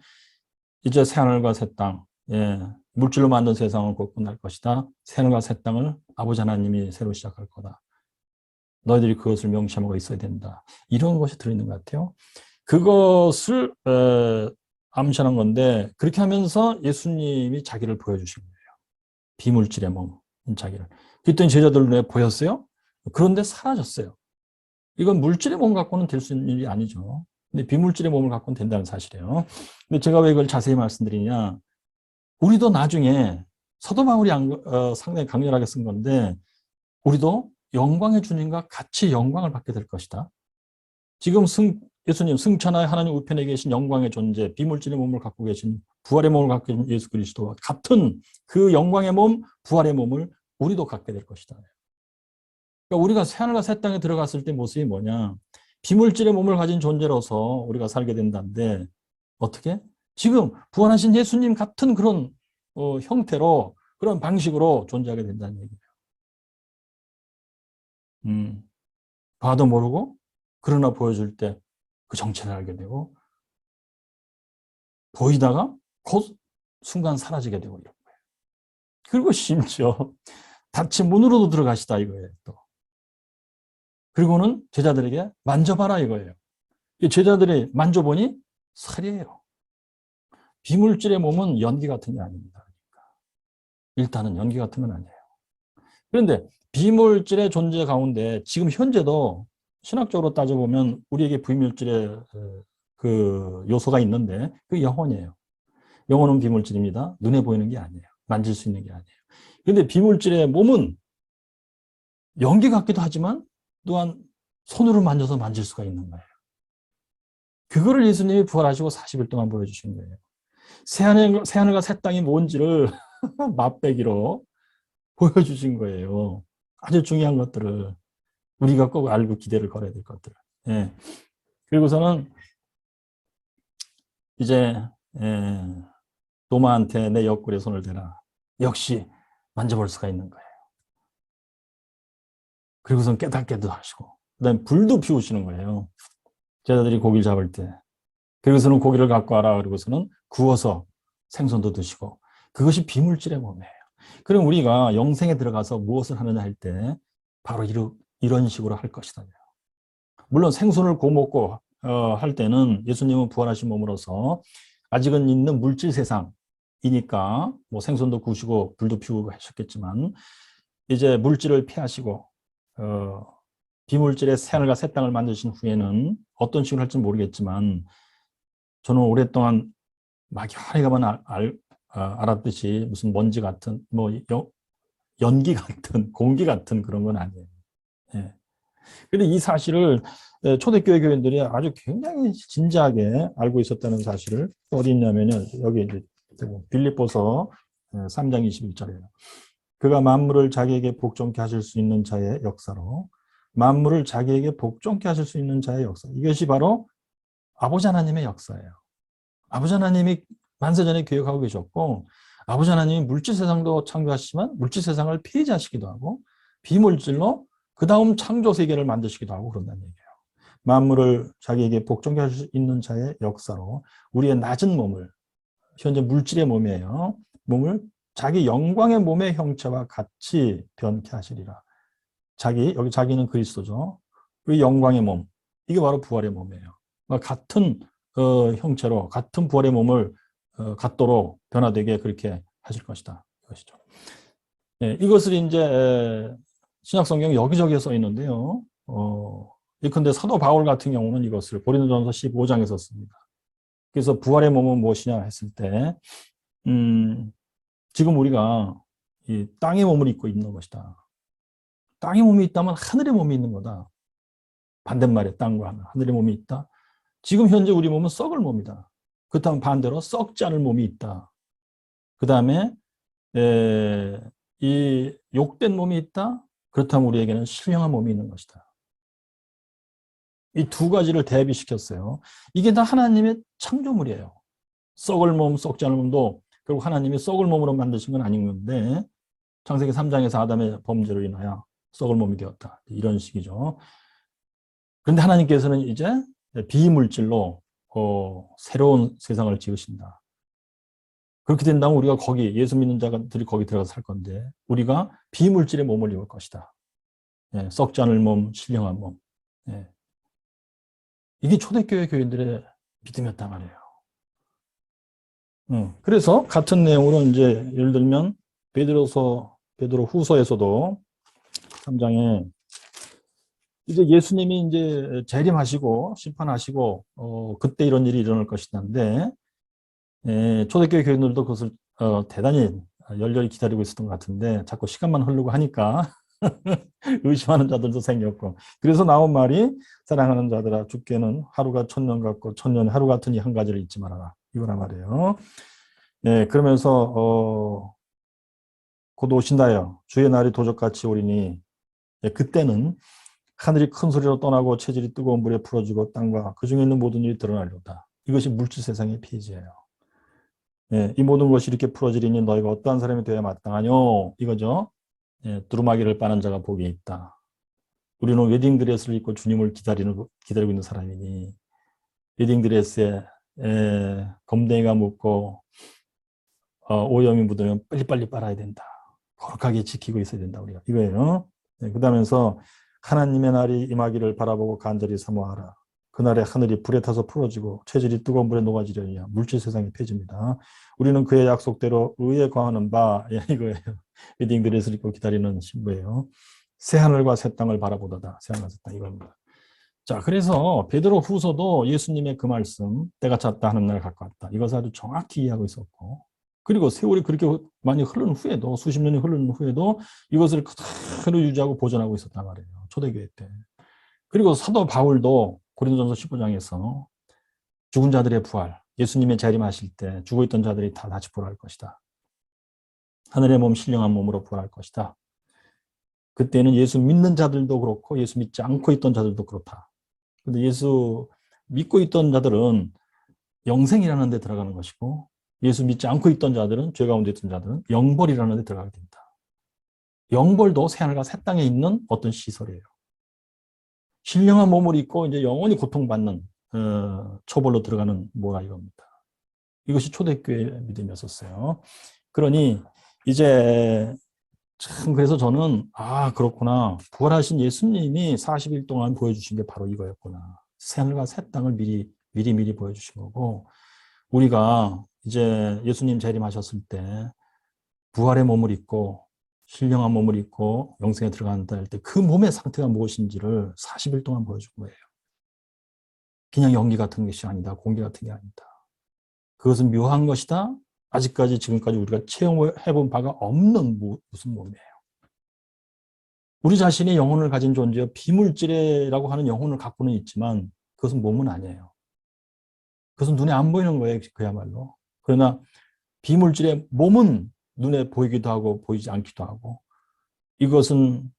이제 새하늘과 새 땅, 예, 물질로 만든 세상은 곧 끝날 것이다. 새하늘과 새 땅을 아버지 하나님이 새로 시작할 거다. 너희들이 그것을 명심하고 있어야 된다. 이런 것이 들어있는 것 같아요. 그것을 암시하는 건데 그렇게 하면서 예수님이 자기를 보여주신 거예요. 비물질의 몸, 자기를. 그랬더니 제자들 눈에 보였어요. 그런데 사라졌어요. 이건 물질의 몸 갖고는 될 수 있는 일이 아니죠. 근데 비물질의 몸을 갖고는 된다는 사실이에요. 근데 제가 왜 이걸 자세히 말씀드리냐. 우리도 나중에 사도 바울이 상당히 강렬하게 쓴 건데 우리도 영광의 주님과 같이 영광을 받게 될 것이다. 지금 예수님 승천하여 하나님 우편에 계신 영광의 존재, 비물질의 몸을 갖고 계신 부활의 몸을 갖고 계신 예수 그리스도와 같은 그 영광의 몸, 부활의 몸을 우리도 갖게 될 것이다. 그러니까 우리가 새하늘과 새 땅에 들어갔을 때 모습이 뭐냐? 비물질의 몸을 가진 존재로서 우리가 살게 된다는데 어떻게? 지금 부활하신 예수님 같은 그런 형태로 그런 방식으로 존재하게 된다는 얘기예요. 봐도 모르고 그러나 보여줄 때 그 정체를 알게 되고 보이다가 곧 순간 사라지게 되고 이런 거예요. 그리고 심지어 닫힌 문으로도 들어가시다 이거예요. 또. 그리고는 제자들에게 만져봐라 이거예요. 제자들이 만져보니 살이에요. 비물질의 몸은 연기 같은 게 아닙니다. 일단은 연기 같은 건 아니에요. 그런데 비물질의 존재 가운데 지금 현재도 신학적으로 따져보면 우리에게 비물질의 그 요소가 있는데 그게 영혼이에요. 영혼은 비물질입니다. 눈에 보이는 게 아니에요. 만질 수 있는 게 아니에요. 그런데 비물질의 몸은 연기 같기도 하지만 또한 손으로 만져서 만질 수가 있는 거예요. 그거를 예수님이 부활하시고 40일 동안 보여주신 거예요. 새하늘과 새 땅이 뭔지를 맛배기로 보여주신 거예요. 아주 중요한 것들을 우리가 꼭 알고 기대를 걸어야 될 것들. 예. 그리고서는 이제 도마한테 내 옆구리에 손을 대라. 역시 만져볼 수가 있는 거예요. 그리고선 깨닫게도 하시고 그다음에 불도 피우시는 거예요. 제자들이 고기를 잡을 때. 그리고서는 고기를 갖고 와라. 그리고서는 구워서 생선도 드시고 그것이 비물질의 몸이에요. 그럼 우리가 영생에 들어가서 무엇을 하느냐 할 때 바로 이런 식으로 할 것이다. 물론 생선을 구워 먹고 할 때는 예수님은 부활하신 몸으로서 아직은 있는 물질 세상이니까 뭐 생선도 구우시고 불도 피우고 하셨겠지만 이제 물질을 피하시고 비물질의 새하늘과 새 땅을 만드신 후에는 어떤 식으로 할지 모르겠지만 저는 오랫동안 막연하게만 알았듯이 무슨 먼지 같은 뭐 연기 같은 공기 같은 그런 건 아니에요. 예. 근데 이 사실을 초대교회 교인들이 아주 굉장히 진지하게 알고 있었다는 사실을 어디 있냐면요. 여기 이제 빌립보서 3장 21절이에요. 그가 만물을 자기에게 복종케 하실 수 있는 자의 역사로 만물을 자기에게 복종케 하실 수 있는 자의 역사. 이것이 바로 아버지 하나님의 역사예요. 아버지 하나님이 만세전에 계획하고 계셨고 아버지 하나님이 물질 세상도 창조하시지만 물질 세상을 폐지하시기도 하고 비물질로 그 다음 창조 세계를 만드시기도 하고 그런다는 얘기예요. 만물을 자기에게 복종케 할 수 있는 자의 역사로 우리의 낮은 몸을 현재 물질의 몸이에요. 몸을 자기 영광의 몸의 형체와 같이 변케 하시리라. 여기 자기는 그리스도죠. 그 영광의 몸, 이게 바로 부활의 몸이에요. 같은 형체로 같은 부활의 몸을 갖도록 변화되게 그렇게 하실 것이다. 이것이죠. 네, 이것을 이제 신약성경 여기저기에 써 있는데요. 예컨대 사도 바울 같은 경우는 이것을 고린도전서 15장에 썼습니다. 그래서 부활의 몸은 무엇이냐 했을 때 지금 우리가 이 땅의 몸을 입고 있는 것이다. 땅의 몸이 있다면 하늘의 몸이 있는 거다. 반대말에 땅과 하늘의 몸이 있다. 지금 현재 우리 몸은 썩을 몸이다. 그렇다면 반대로 썩지 않을 몸이 있다. 그 다음에 이 욕된 몸이 있다. 그렇다면 우리에게는 신령한 몸이 있는 것이다. 이 두 가지를 대비시켰어요. 이게 다 하나님의 창조물이에요. 썩을 몸, 썩지 않을 몸도 결국 하나님이 썩을 몸으로 만드신 건 아닌 건데 창세기 3장에서 아담의 범죄로 인하여 썩을 몸이 되었다. 이런 식이죠. 그런데 하나님께서는 이제 비물질로 새로운 세상을 지으신다. 그렇게 된다면 우리가 거기 예수 믿는 자들이 거기 들어가서 살 건데 우리가 비물질의 몸을 입을 것이다. 예, 썩지 않을 몸, 신령한 몸. 예. 이게 초대교회 교인들의 믿음이었단 말이에요. 그래서 같은 내용으로 이제 예를 들면 베드로 후서에서도 3장에 이제 예수님이 이제 재림하시고 심판하시고 그때 이런 일이 일어날 것이다는데 초대교회 교인들도 그것을 대단히 열렬히 기다리고 있었던 것 같은데 자꾸 시간만 흐르고 하니까 의심하는 자들도 생겼고 그래서 나온 말이 사랑하는 자들아 주께는 하루가 천년 같고 천년이 하루 같으니 한 가지를 잊지 말아라 이거란 말이에요. 그러면서 곧 오신다요 주의 날이 도적같이 오리니 그때는 하늘이 큰 소리로 떠나고 체질이 뜨거운 물에 풀어지고 땅과 그 중에 있는 모든 일이 드러나리로다. 이것이 물질 세상의 피지예요. 이 모든 것이 이렇게 풀어지리니 너희가 어떠한 사람이 되어야 마땅하뇨 이거죠. 두루마기를 빠는 자가 복이 있다. 우리는 웨딩드레스를 입고 주님을 기다리고 있는 사람이니 웨딩드레스에 검댕이가 묻고 오염이 묻으면 빨리빨리 빨아야 된다. 거룩하게 지키고 있어야 된다 우리가 이거예요. 그다음에서 하나님의 날이 임하기를 바라보고 간절히 사모하라. 그날에 하늘이 불에 타서 풀어지고 체질이 뜨거운 물에 녹아지려니와 물질 세상이 폐집니다. 우리는 그의 약속대로 의에 거하는 바 이거예요. 웨딩드레스를 입고 기다리는 신부예요. 새 하늘과 새 땅을 바라보다다. 새 하늘과 새 땅 이겁니다. 자, 그래서 베드로 후서도 예수님의 그 말씀 때가 찼다 하는 날 가까웠다. 이것을 아주 정확히 이해하고 있었고 그리고 세월이 그렇게 많이 흐른 후에도 수십 년이 흐른 후에도 이것을 그대로 유지하고 보존하고 있었단 말이에요. 초대교회 때. 그리고 사도 바울도 고린도전서 15장에서 죽은 자들의 부활, 예수님의 재림하실 때 죽어있던 자들이 다 다시 부활할 것이다. 하늘의 몸, 신령한 몸으로 부활할 것이다. 그때는 예수 믿는 자들도 그렇고 예수 믿지 않고 있던 자들도 그렇다. 근데 예수 믿고 있던 자들은 영생이라는 데 들어가는 것이고 예수 믿지 않고 있던 자들은 죄 가운데 있던 자들은 영벌이라는 데 들어가게 됩니다. 영벌도 새하늘과 새 땅에 있는 어떤 시설이에요. 신령한 몸을 입고 이제 영원히 고통받는 처벌로 들어가는 뭐라 이겁니다. 이것이 초대교회 믿음이었었어요. 그러니 이제 참 그래서 저는 그렇구나. 부활하신 예수님이 40일 동안 보여주신 게 바로 이거였구나. 새하늘과 새 땅을 미리 보여주신 거고 우리가 이제 예수님 재림하셨을 때 부활의 몸을 입고 신령한 몸을 입고 영생에 들어간다 할 때 그 몸의 상태가 무엇인지를 40일 동안 보여준 거예요. 그냥 연기 같은 것이 아니다. 공기 같은 게 아니다. 그것은 묘한 것이다. 아직까지 지금까지 우리가 체험해본 바가 없는 무슨 몸이에요. 우리 자신이 영혼을 가진 존재여 비물질이라고 하는 영혼을 갖고는 있지만 그것은 몸은 아니에요. 그것은 눈에 안 보이는 거예요. 그야말로. 그러나 비물질의 몸은 눈에 보이기도 하고 보이지 않기도 하고 이것은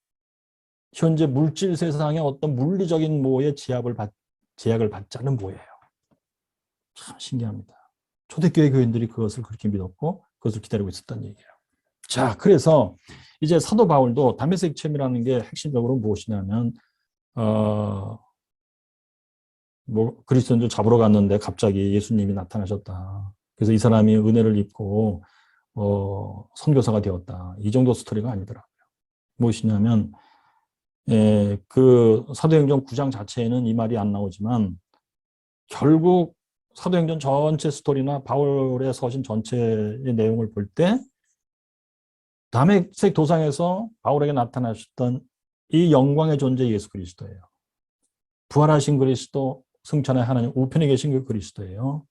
현재 물질 세상의 어떤 물리적인 뭐의 제약을 받지 않는 뭐예요. 참 신기합니다. 초대교회 교인들이 그것을 그렇게 믿었고 그것을 기다리고 있었다는 얘기예요. 자, 그래서 이제 사도 바울도 다메섹 체험이라는 게 핵심적으로 무엇이냐면 그리스도인들 잡으러 갔는데 갑자기 예수님이 나타나셨다. 그래서 이 사람이 은혜를 입고 선교사가 되었다. 이 정도 스토리가 아니더라고요. 무엇이냐면 그 사도행전 9장 자체에는 이 말이 안 나오지만 결국 사도행전 전체 스토리나 바울의 서신 전체의 내용을 볼 때 다메섹 도상에서 바울에게 나타나셨던 이 영광의 존재 예수 그리스도예요. 부활하신 그리스도, 승천의 하나님 우편에 계신 그 그리스도예요.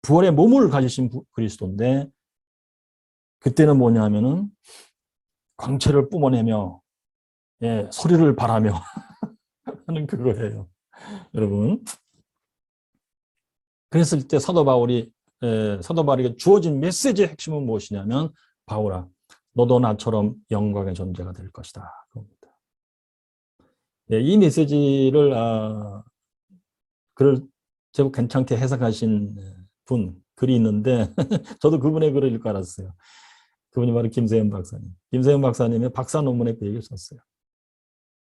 부활의 몸을 가지신 그리스도인데 그때는 뭐냐 하면은 광채를 뿜어내며 소리를 발하며 하는 그거예요. 여러분 그랬을 때 사도 바울에게 주어진 메시지의 핵심은 무엇이냐면 바울아, 너도 나처럼 영광의 존재가 될 것이다. 그겁니다. 예, 이 메시지를 글을 제법 괜찮게 해석하신 글이 있는데 저도 그분의 글을 읽고 알았어요. 그분이 바로 김세현 박사님. 김세현 박사님의 박사 논문에 그 얘기를 썼어요.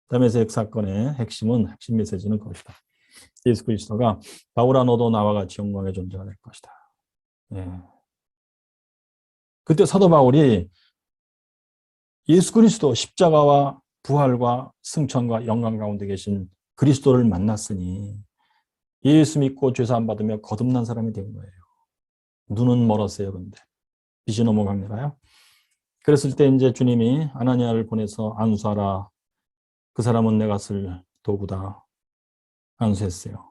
다메섹 사건의 핵심 메시지는 그것이다. 예수 그리스도가 바울아 너도 나와 같이 영광의 존재가 될 것이다. 예. 그때 사도 바울이 예수 그리스도 십자가와 부활과 승천과 영광 가운데 계신 그리스도를 만났으니 예수 믿고 죄사함 받으며 거듭난 사람이 된 거예요. 눈은 멀었어요. 근데 빛이 너무 강렬해요. 그랬을 때 이제 주님이 아나니아를 보내서 안수하라. 그 사람은 내가 쓸 도구다. 안수했어요.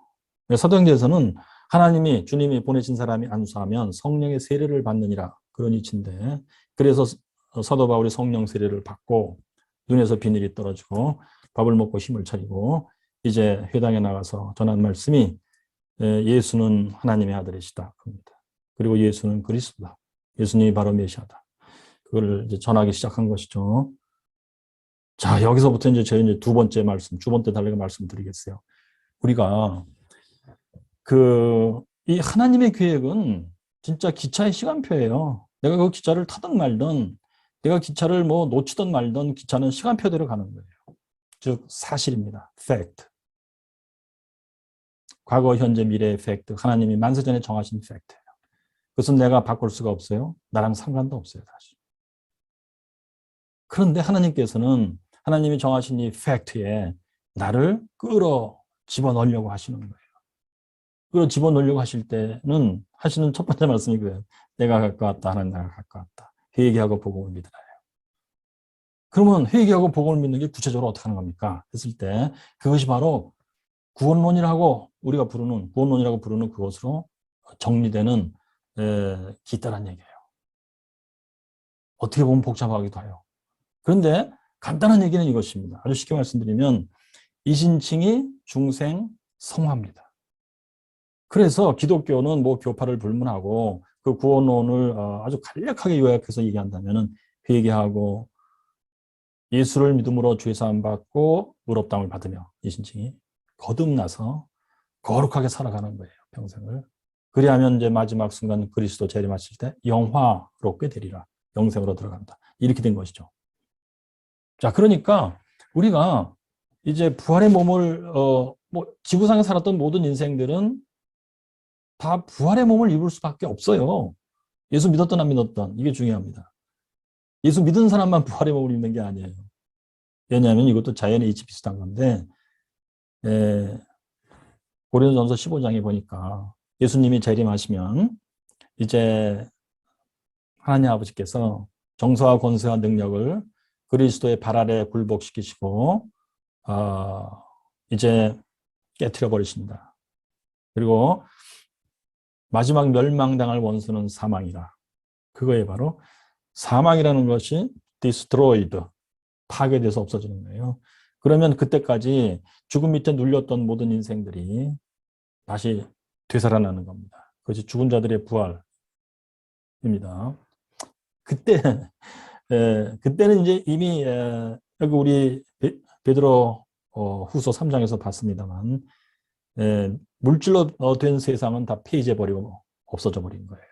사도행전에서는 하나님이 주님이 보내신 사람이 안수하면 성령의 세례를 받느니라 그런 이치인데 그래서 사도 바울이 성령 세례를 받고 눈에서 비늘이 떨어지고 밥을 먹고 힘을 차리고 이제 회당에 나가서 전한 말씀이 예수는 하나님의 아들이시다. 그리고 예수는 그리스도다. 예수님이 바로 메시아다. 그걸 이제 전하기 시작한 것이죠. 자, 여기서부터 이제 저희 이제 두 번째 달리가 말씀드리겠어요. 우리가 이 하나님의 계획은 진짜 기차의 시간표예요. 내가 그 기차를 타든 말든, 내가 기차를 뭐 놓치든 말든 기차는 시간표대로 가는 거예요. 즉 사실입니다. fact. 과거, 현재, 미래의 fact. 하나님이 만세전에 정하신 fact예요. 그것은 내가 바꿀 수가 없어요. 나랑 상관도 없어요, 사실. 그런데 하나님께서는 하나님이 정하신 이 fact에 나를 집어넣으려고 하시는 거예요. 집어넣으려고 하실 때는 하시는 첫 번째 말씀이 그래요. 내가 갖고 왔다. 하나님 내가 갖고 왔다. 회개하고 복음을 믿으라. 그러면 회개하고 복음을 믿는 게 구체적으로 어떻게 하는 겁니까? 했을 때 그것이 바로 구원론이라고 부르는 그것으로 정리되는 기타란 얘기예요. 어떻게 보면 복잡하기도 해요. 그런데 간단한 얘기는 이것입니다. 아주 쉽게 말씀드리면 이신칭이 중생 성화입니다. 그래서 기독교는 뭐 교파를 불문하고 그 구원론을 아주 간략하게 요약해서 얘기한다면 회개하고 예수를 믿음으로 죄사함 받고 의롭다함을 받으며 이신칭이 거듭나서 거룩하게 살아가는 거예요. 평생을. 그리하면 이제 마지막 순간 그리스도 재림하실 때 영화롭게 되리라. 영생으로 들어간다. 이렇게 된 것이죠. 자, 그러니까 우리가 이제 부활의 몸을 지구상에 살았던 모든 인생들은 다 부활의 몸을 입을 수밖에 없어요. 예수 믿었던 안 믿었던 이게 중요합니다. 예수 믿은 사람만 부활의 몸을 입는 게 아니에요. 왜냐하면 이것도 자연의 이치 비슷한 건데 고린도전서 15장에 보니까 예수님이 재림하시면 이제 하나님 아버지께서 정서와 권세와 능력을 그리스도의 발 아래 굴복시키시고 이제 깨트려 버리신다. 그리고 마지막 멸망당할 원수는 사망이다. 그거에 바로 사망이라는 것이 destroyed, 파괴돼서 없어지는 거예요. 그러면 그때까지 죽음 밑에 눌렸던 모든 인생들이 다시 되살아나는 겁니다. 그것이 죽은 자들의 부활입니다. 그때는 이제 이미 여기 우리 베드로 후서 3장에서 봤습니다만 물질로 된 세상은 다 폐지해버리고 없어져 버린 거예요.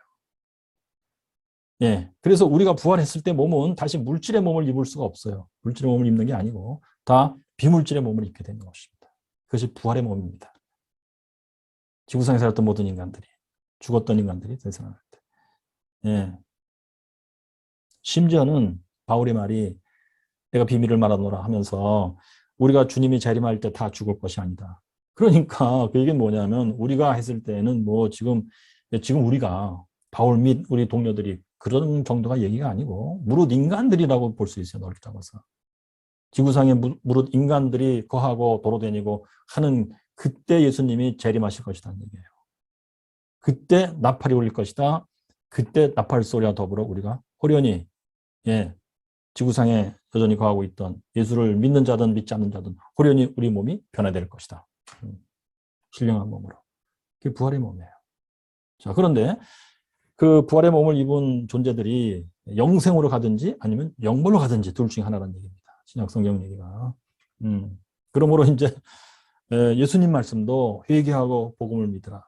예, 그래서 우리가 부활했을 때 몸은 다시 물질의 몸을 입을 수가 없어요. 물질의 몸을 입는 게 아니고 다 비물질의 몸을 입게 되는 것입니다. 그것이 부활의 몸입니다. 지구상에 살았던 모든 인간들이, 죽었던 인간들이 되살아날 때. 예. 심지어는 바울의 말이 내가 비밀을 말하노라 하면서 우리가 주님이 재림할 때 다 죽을 것이 아니다. 그러니까 그 얘기는 뭐냐면 우리가 했을 때는 뭐 지금 우리가 바울 및 우리 동료들이 그런 정도가 얘기가 아니고 무릇 인간들이라고 볼 수 있어요. 넓게 잡아서. 지구상에 무릇 인간들이 거하고 도로다니고 하는 그때 예수님이 재림하실 것이라는 얘기예요. 그때 나팔이 울릴 것이다. 그때 나팔 소리와 더불어 우리가 호련히 지구상에 여전히 거하고 있던 예수를 믿는 자든 믿지 않는 자든 호련히 우리 몸이 변화될 것이다. 신령한 몸으로. 그게 부활의 몸이에요. 자, 그런데 그 부활의 몸을 입은 존재들이 영생으로 가든지 아니면 영벌로 가든지 둘 중에 하나라는 얘기입니다. 신약 성경 얘기가. 그러므로 이제 예수님 말씀도 회개하고 복음을 믿으라.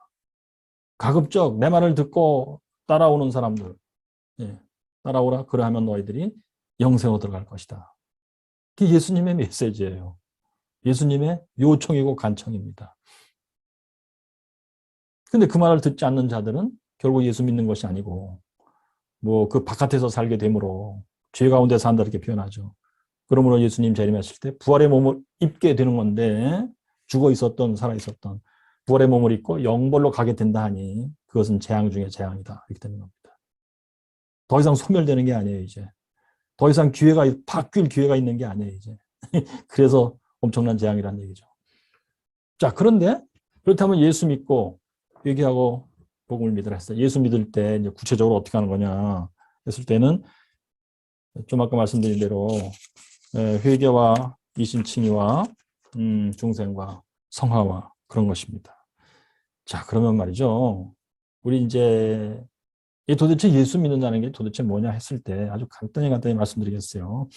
가급적 내 말을 듣고 따라오는 사람들, 예, 따라오라. 그러하면 너희들이 영생으로 들어갈 것이다. 그게 예수님의 메시지예요. 예수님의 요청이고 간청입니다. 근데 그 말을 듣지 않는 자들은 결국 예수 믿는 것이 아니고 뭐 그 바깥에서 살게 되므로 죄 가운데 산다 이렇게 표현하죠. 그러므로 예수님 재림하실 때 부활의 몸을 입게 되는 건데 죽어 있었던 살아 있었던 부활의 몸을 입고 영벌로 가게 된다 하니 그것은 재앙 중에 재앙이다 이렇게 되는 겁니다. 더 이상 소멸되는 게 아니에요 이제. 더 이상 기회가 바뀔 기회가 있는 게 아니에요 이제. 그래서 엄청난 재앙이라는 얘기죠. 자, 그런데 그렇다면 예수 믿고 회개하고 복음을 믿으라 했어요. 예수 믿을 때 이제 구체적으로 어떻게 하는 거냐 했을 때는 좀 아까 말씀드린 대로 회개와 이신칭의와 중생과 성화와 그런 것입니다. 자, 그러면 말이죠. 우리 이제 도대체 예수 믿는다는 게 도대체 뭐냐 했을 때 아주 간단히 말씀드리겠어요.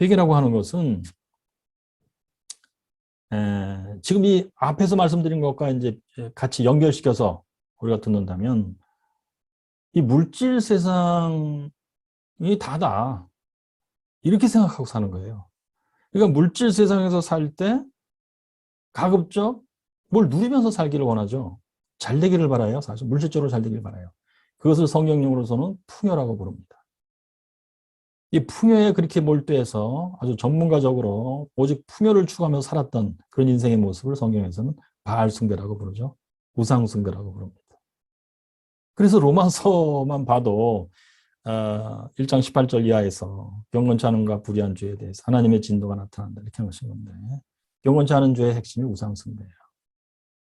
회개라고 하는 것은 지금 이 앞에서 말씀드린 것과 이제 같이 연결시켜서 우리가 듣는다면 이 물질 세상이 다다. 이렇게 생각하고 사는 거예요. 그러니까 물질 세상에서 살 때 가급적 뭘 누리면서 살기를 원하죠. 잘 되기를 바라요. 사실 물질적으로 잘 되기를 바라요. 그것을 성경용어로서는 풍요라고 부릅니다. 이 풍요에 그렇게 몰두해서 아주 전문가적으로 오직 풍요를 추구하며 살았던 그런 인생의 모습을 성경에서는 바알 숭배라고 부르죠. 우상 숭배라고 부릅니다. 그래서 로마서만 봐도 1장 18절 이하에서 경건치 않음과 불의한 죄에 대해서 하나님의 진도가 나타난다 이렇게 하신 건데 경건치 않은 죄의 핵심이 우상 숭배예요.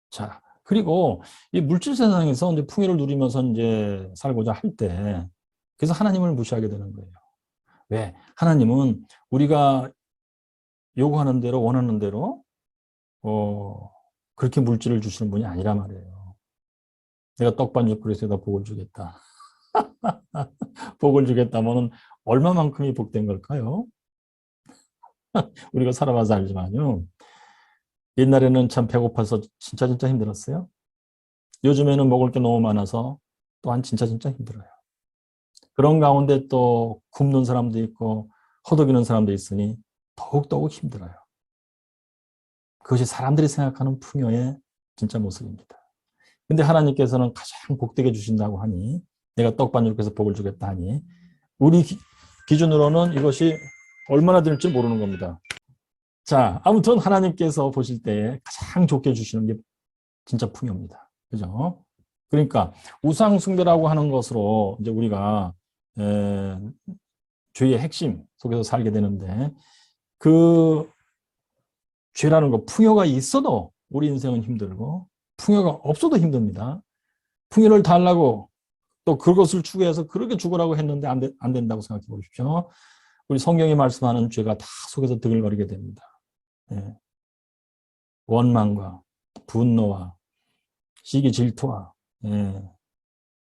자, 그리고 이 물질 세상에서 이제 풍요를 누리면서 이제 살고자 할 때 그래서 하나님을 무시하게 되는 거예요. 왜? 하나님은 우리가 요구하는 대로 원하는 대로 그렇게 물질을 주시는 분이 아니란 말이에요. 내가 떡반죽 그릇에다 복을 주겠다. 복을 주겠다면은 얼마만큼이 복된 걸까요? 우리가 살아봐서 알지만요. 옛날에는 참 배고파서 진짜 힘들었어요. 요즘에는 먹을 게 너무 많아서 또한 진짜 힘들어요. 그런 가운데 또 굶는 사람도 있고 허덕이는 사람도 있으니 더욱더욱 힘들어요. 그것이 사람들이 생각하는 풍요의 진짜 모습입니다. 근데 하나님께서는 가장 복되게 주신다고 하니 내가 떡반죽해서 복을 주겠다 하니 우리 기준으로는 이것이 얼마나 될지 모르는 겁니다. 자, 아무튼 하나님께서 보실 때 가장 좋게 주시는 게 진짜 풍요입니다. 그죠? 그러니까 우상 숭배라고 하는 것으로 이제 우리가 죄의 핵심 속에서 살게 되는데 그 죄라는 거 풍요가 있어도 우리 인생은 힘들고 풍요가 없어도 힘듭니다. 풍요를 달라고 또 그것을 추구해서 그렇게 죽으라고 했는데 안 된다고 생각해 보십시오. 우리 성경이 말씀하는 죄가 다 속에서 드글거리게 됩니다. 예. 원망과 분노와 시기 질투와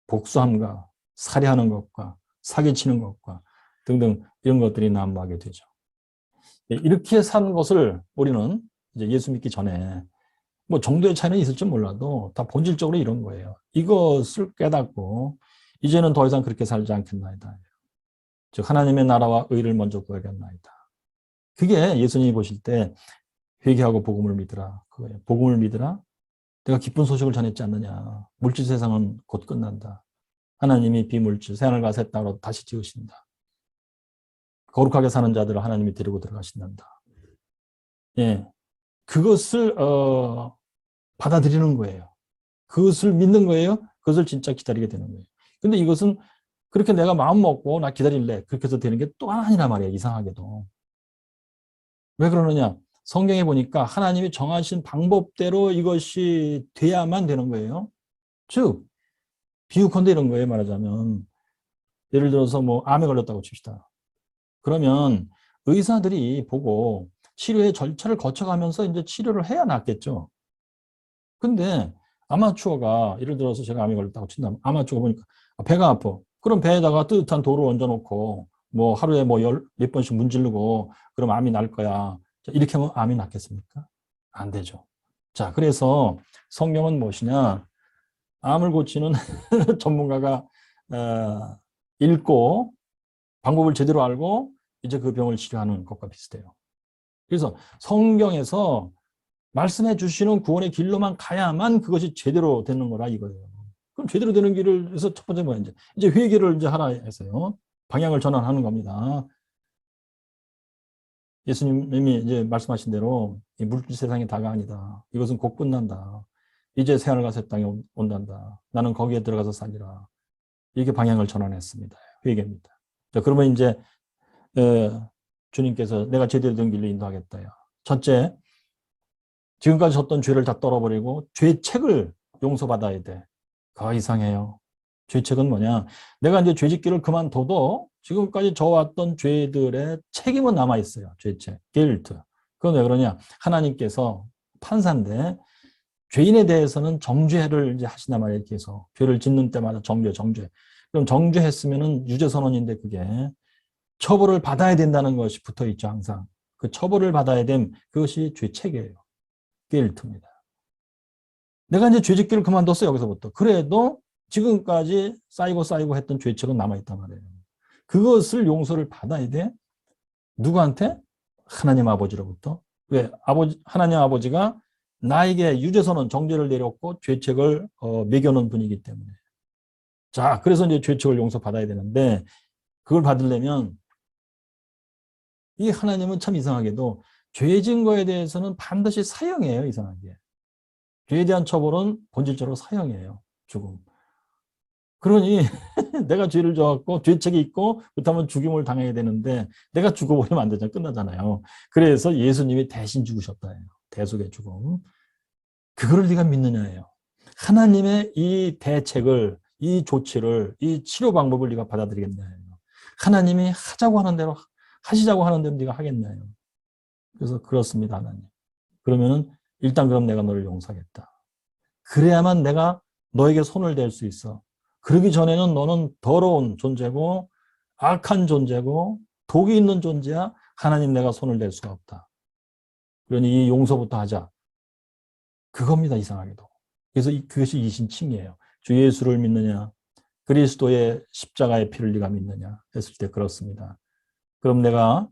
복수함과 살해하는 것과 사기치는 것과 등등 이런 것들이 난무하게 되죠. 이렇게 사는 것을 우리는 이제 예수 믿기 전에 뭐 정도의 차이는 있을지 몰라도 다 본질적으로 이런 거예요. 이것을 깨닫고 이제는 더 이상 그렇게 살지 않겠나이다. 즉 하나님의 나라와 의를 먼저 구하겠나이다. 그게 예수님이 보실 때 회개하고 복음을 믿으라. 그거예요. 복음을 믿으라. 내가 기쁜 소식을 전했지 않느냐. 물질 세상은 곧 끝난다. 하나님이 비물질, 새하늘과 새 땅으로 다시 지으신다. 거룩하게 사는 자들을 하나님이 데리고 들어가신단다. 예, 그것을 받아들이는 거예요. 그것을 믿는 거예요. 그것을 진짜 기다리게 되는 거예요. 근데 이것은 그렇게 내가 마음 먹고 나 기다릴래. 그렇게 해서 되는 게 또 아니란 말이에요. 이상하게도. 왜 그러느냐. 성경에 보니까 하나님이 정하신 방법대로 이것이 돼야만 되는 거예요. 즉 비유컨대 이런 거예요. 말하자면 예를 들어서 뭐 암에 걸렸다고 칩시다. 그러면 의사들이 보고 치료의 절차를 거쳐가면서 이제 치료를 해야 낫겠죠. 근데 아마추어가 예를 들어서 제가 암이 걸렸다고 친다면 아마추어가 보니까 배가 아파. 그럼 배에다가 뜨뜻한 돌을 얹어놓고 뭐 하루에 뭐 몇 번씩 문지르고 그럼 암이 날 거야. 자, 이렇게 하면 암이 낫겠습니까? 안 되죠. 자, 그래서 성경은 무엇이냐? 암을 고치는 전문가가 읽고 방법을 제대로 알고 이제 그 병을 치료하는 것과 비슷해요. 그래서 성경에서 말씀해 주시는 구원의 길로만 가야만 그것이 제대로 되는 거라 이거예요. 그럼 제대로 되는 길을 해서 첫 번째 뭐야 이제 회개를 이제 하라 해서요. 방향을 전환하는 겁니다. 예수님이 이제 말씀하신 대로 이 물질 세상이 다가 아니다. 이것은 곧 끝난다. 이제 새하늘과 새 땅에 온단다. 나는 거기에 들어가서 살리라. 이렇게 방향을 전환했습니다. 회개입니다. 자, 그러면 이제 주님께서 내가 제대로 된 길로 인도하겠다요. 첫째, 지금까지 졌던 죄를 다 떨어버리고 죄책을 용서받아야 돼. 그거 이상해요. 죄책은 뭐냐? 내가 이제 죄짓기를 그만둬도 지금까지 져왔던 죄들의 책임은 남아있어요. 죄책, guilt. 그건 왜 그러냐? 하나님께서 판사인데 죄인에 대해서는 정죄를 이제 하시단 말이에요. 계속 죄를 짓는 때마다 정죄. 그럼 정죄했으면은 유죄선언인데 그게 처벌을 받아야 된다는 것이 붙어 있죠. 항상 그 처벌을 받아야 됨 그것이 죄책이에요. guilt입니다. 내가 이제 죄짓기를 그만뒀어요. 여기서부터. 그래도 지금까지 쌓이고 했던 죄책은 남아있단 말이에요. 그것을 용서를 받아야 돼. 누구한테? 하나님 아버지로부터. 왜? 하나님 아버지가 나에게 유죄선언 정죄를 내렸고 죄책을 매겨놓은 분이기 때문에. 자, 그래서 이제 죄책을 용서받아야 되는데 그걸 받으려면 이 하나님은 참 이상하게도 죄진 거에 대해서는 반드시 사형이에요. 이상하게. 죄에 대한 처벌은 본질적으로 사형이에요. 죽음. 그러니 내가 죄를 져갖고 죄책이 있고 그렇다면 죽임을 당해야 되는데 내가 죽어버리면 안 되잖아요. 끝나잖아요. 그래서 예수님이 대신 죽으셨다 해요. 대속의 죽음. 그거를 네가 믿느냐예요. 하나님의 이 대책을, 이 조치를, 이 치료 방법을 네가 받아들이겠냐예요. 하나님이 하자고 하는 대로 하시자고 하는 대로 네가 하겠냐예요. 그래서 그렇습니다, 하나님. 그러면은 일단 그럼 내가 너를 용서하겠다. 그래야만 내가 너에게 손을 댈 수 있어. 그러기 전에는 너는 더러운 존재고 악한 존재고 독이 있는 존재야. 하나님 내가 손을 댈 수가 없다. 그러니 이 용서부터 하자. 그겁니다. 이상하게도. 그래서 그것이 이신칭이에요. 주 예수를 믿느냐 그리스도의 십자가의 피를 네가 믿느냐 했을 때 그렇습니다. 그럼 내가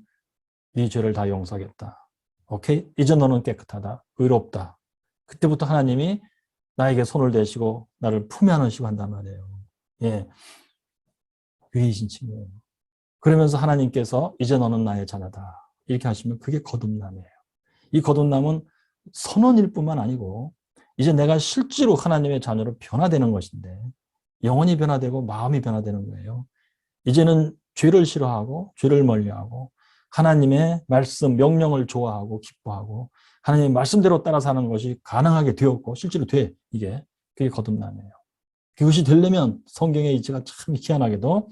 네 죄를 다 용서하겠다. 오케이? 이제 너는 깨끗하다. 의롭다. 그때부터 하나님이 나에게 손을 대시고 나를 품에 안으시고 한단 말이에요. 예. 그게 이신칭이에요. 그러면서 하나님께서 이제 너는 나의 자녀다. 이렇게 하시면 그게 거듭남이에요. 이 거듭남은 선언일 뿐만 아니고 이제 내가 실제로 하나님의 자녀로 변화되는 것인데 영혼이 변화되고 마음이 변화되는 거예요. 이제는 죄를 싫어하고 죄를 멀리하고 하나님의 말씀, 명령을 좋아하고 기뻐하고 하나님의 말씀대로 따라 사는 것이 가능하게 되었고 실제로 돼. 이게 그게 거듭남이에요. 그것이 되려면 성경의 이치가 참 희한하게도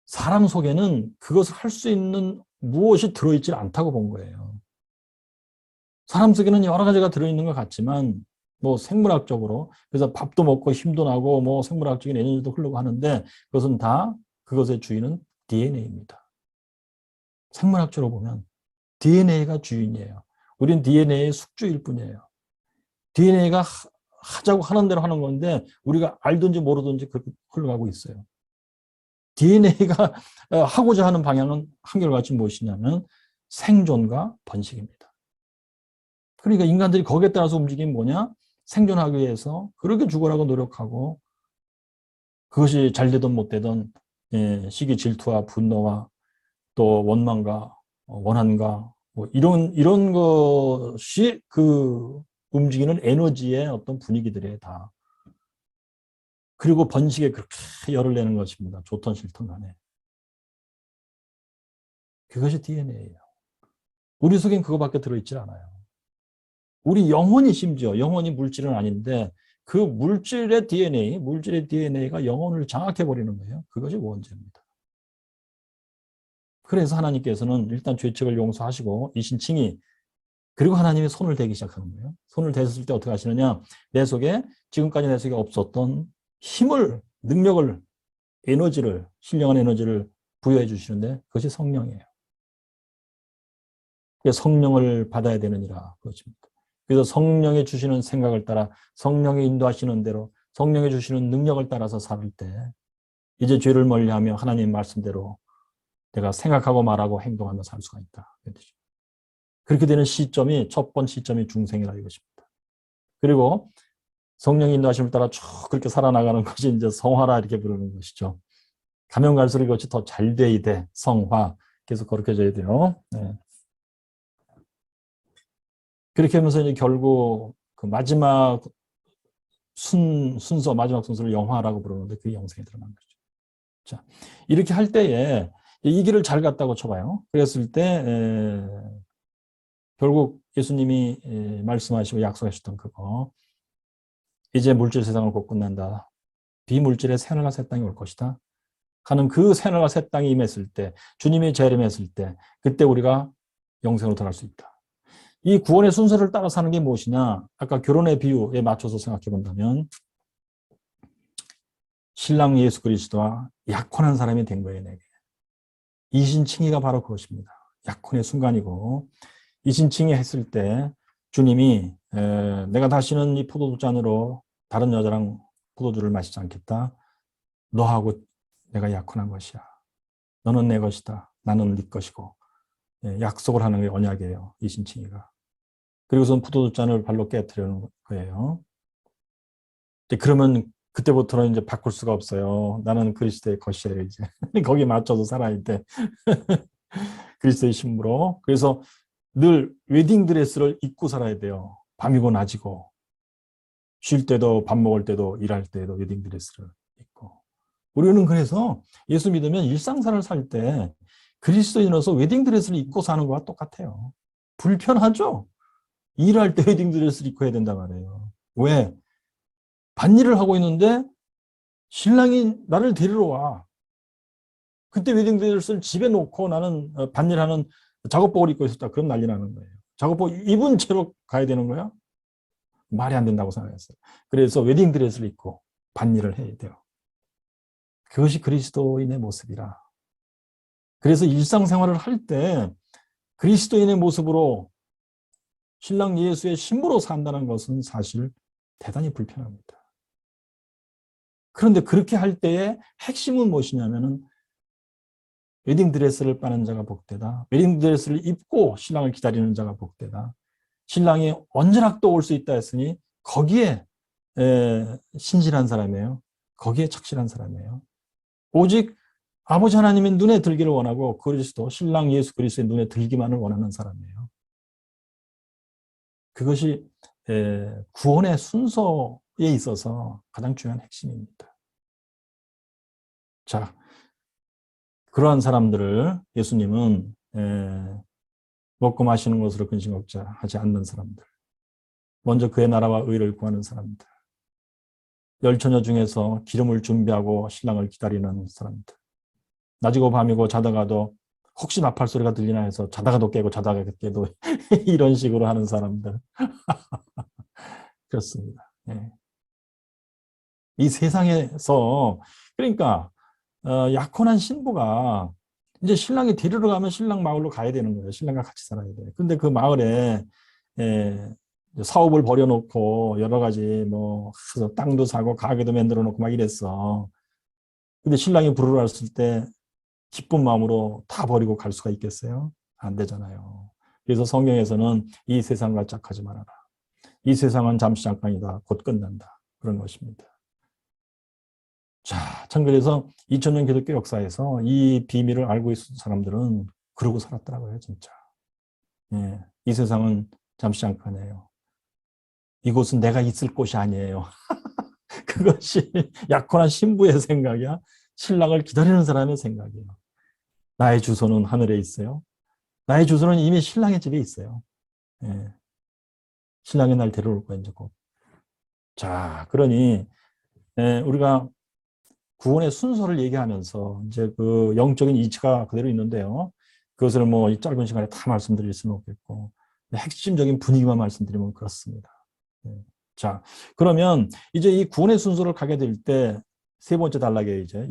사람 속에는 그것을 할 수 있는 무엇이 들어있지 않다고 본 거예요. 사람 속에는 여러 가지가 들어있는 것 같지만 뭐 생물학적으로 그래서 밥도 먹고 힘도 나고 뭐 생물학적인 에너지도 흐르고 하는데 그것은 다 그것의 주인은 DNA입니다. 생물학적으로 보면 DNA가 주인이에요. 우린 DNA의 숙주일 뿐이에요. DNA가 하자고 하는 대로 하는 건데 우리가 알든지 모르든지 그렇게 흘러가고 있어요. DNA가 하고자 하는 방향은 한결같이 무엇이냐면 생존과 번식입니다. 그러니까 인간들이 거기에 따라서 움직이면 뭐냐? 생존하기 위해서 그렇게 죽으라고 노력하고 그것이 잘 되든 못 되든 시기 질투와 분노와 또 원망과 원한과 뭐 이런 것이 그 움직이는 에너지의 어떤 분위기들에 다. 그리고 번식에 그렇게 열을 내는 것입니다. 좋든 싫든 간에. 그것이 DNA예요. 우리 속엔 그거밖에 들어있지 않아요. 우리 영혼이 심지어 영혼이 물질은 아닌데 그 물질의 DNA가 영혼을 장악해버리는 거예요. 그것이 원죄입니다. 그래서 하나님께서는 일단 죄책을 용서하시고 이신칭이 그리고 하나님이 손을 대기 시작하는 거예요. 손을 대셨을 때 어떻게 하시느냐? 내 속에 지금까지 내 속에 없었던 힘을, 능력을, 에너지를, 신령한 에너지를 부여해 주시는데 그것이 성령이에요. 성령을 받아야 되느니라 그것입니다. 그래서 성령이 주시는 생각을 따라 성령이 인도하시는 대로 성령이 주시는 능력을 따라서 살 때 이제 죄를 멀리하며 하나님 말씀대로 내가 생각하고 말하고 행동하며 살 수가 있다. 그렇게 되는 시점이 첫 번째 시점이 중생이라 이것입니다. 그리고 성령의 인도하심을 따라 쭉 그렇게 살아나가는 것이 이제 성화라 이렇게 부르는 것이죠. 가면 갈수록 이것이 더 잘 돼야 돼. 성화. 계속 거룩해져야 돼요. 네. 그렇게 하면서 이제 결국 그 마지막 순서, 마지막 순서를 영화라고 부르는데 그게 영생에 들어간 거죠. 자, 이렇게 할 때에 이 길을 잘 갔다고 쳐봐요. 그랬을 때, 결국 예수님이 말씀하시고 약속하셨던 그거. 이제 물질 세상을 곧 끝난다. 비물질의 새하늘과 새 땅이 올 것이다. 하는 그 새하늘과 새 땅이 임했을 때, 주님이 재림했을 때, 그때 우리가 영생으로 들어갈 수 있다. 이 구원의 순서를 따라 사는 게 무엇이냐? 아까 결혼의 비유에 맞춰서 생각해 본다면 신랑 예수 그리스도와 약혼한 사람이 된 거예요, 내게. 이신칭의가 바로 그것입니다. 약혼의 순간이고 이신칭의 했을 때 주님이 내가 다시는 이 포도주잔으로 다른 여자랑 포도주를 마시지 않겠다. 너하고 내가 약혼한 것이야. 너는 내 것이다. 나는 네 것이고 약속을 하는 게 언약이에요. 이신칭의가. 그리고선 포도주잔을 발로 깨뜨리는 거예요. 그러면 그때부터는 이제 바꿀 수가 없어요. 나는 그리스도의 것이에요, 이제. 거기에 맞춰서 살아야 돼. 그리스도의 신부로. 그래서 늘 웨딩드레스를 입고 살아야 돼요. 밤이고 낮이고. 쉴 때도 밥 먹을 때도 일할 때도 웨딩드레스를 입고. 우리는 그래서 예수 믿으면 일상생활을 살 때 그리스도인으로서 웨딩드레스를 입고 사는 거와 똑같아요. 불편하죠? 일할 때 웨딩드레스를 입고 해야 된단 말이에요. 왜? 반일을 하고 있는데 신랑이 나를 데리러 와. 그때 웨딩드레스를 집에 놓고 나는 반일하는 작업복을 입고 있었다. 그럼 난리 나는 거예요. 작업복 입은 채로 가야 되는 거야? 말이 안 된다고 생각했어요. 그래서 웨딩드레스를 입고 반일을 해야 돼요. 그것이 그리스도인의 모습이라. 그래서 일상생활을 할 때 그리스도인의 모습으로 신랑 예수의 신부로 산다는 것은 사실 대단히 불편합니다. 그런데 그렇게 할 때의 핵심은 무엇이냐면은 웨딩드레스를 빠는 자가 복되다. 웨딩드레스를 입고 신랑을 기다리는 자가 복되다. 신랑이 언제나 또 올 수 있다 했으니 거기에 신실한 사람이에요. 거기에 착실한 사람이에요. 오직 아버지 하나님의 눈에 들기를 원하고 그리스도, 신랑 예수 그리스도의 눈에 들기만을 원하는 사람이에요. 그것이 구원의 순서에 있어서 가장 중요한 핵심입니다. 자, 그러한 사람들을 예수님은 먹고 마시는 것으로 근심 걱정하지 않는 사람들, 먼저 그의 나라와 의를 구하는 사람들, 열처녀 중에서 기름을 준비하고 신랑을 기다리는 사람들, 낮이고 밤이고 자다가도 혹시 나팔 소리가 들리나 해서 자다가도 깨고 자다가 깨도 이런 식으로 하는 사람들. 그렇습니다. 예. 이 세상에서 그러니까 약혼한 신부가 이제 신랑이 데리러 가면 신랑 마을로 가야 되는 거예요. 신랑과 같이 살아야 돼요. 근데 그 마을에 사업을 벌여놓고 여러 가지 뭐 땅도 사고 가게도 만들어 놓고 막 이랬어. 근데 신랑이 부르러 왔을 때 기쁜 마음으로 다 버리고 갈 수가 있겠어요? 안 되잖아요. 그래서 성경에서는 이 세상과 짝하지 말아라. 이 세상은 잠시 잠깐이다. 곧 끝난다. 그런 것입니다. 자, 참 그래서 2000년 기독교 역사에서 이 비밀을 알고 있는 사람들은 그러고 살았더라고요, 진짜. 예, 이 세상은 잠시 잠깐이에요. 이곳은 내가 있을 곳이 아니에요. 그것이 약혼한 신부의 생각이야. 신랑을 기다리는 사람의 생각이에요. 나의 주소는 하늘에 있어요. 나의 주소는 이미 신랑의 집에 있어요. 예. 신랑이 날 데려올 거야, 이제 곧. 자, 그러니 우리가 구원의 순서를 얘기하면서 이제 그 영적인 이치가 그대로 있는데요. 그것을 뭐 이 짧은 시간에 다 말씀드릴 수는 없겠고 핵심적인 분위기만 말씀드리면 그렇습니다. 자, 그러면 이제 이 구원의 순서를 가게 될 때 세 번째 단락에 이제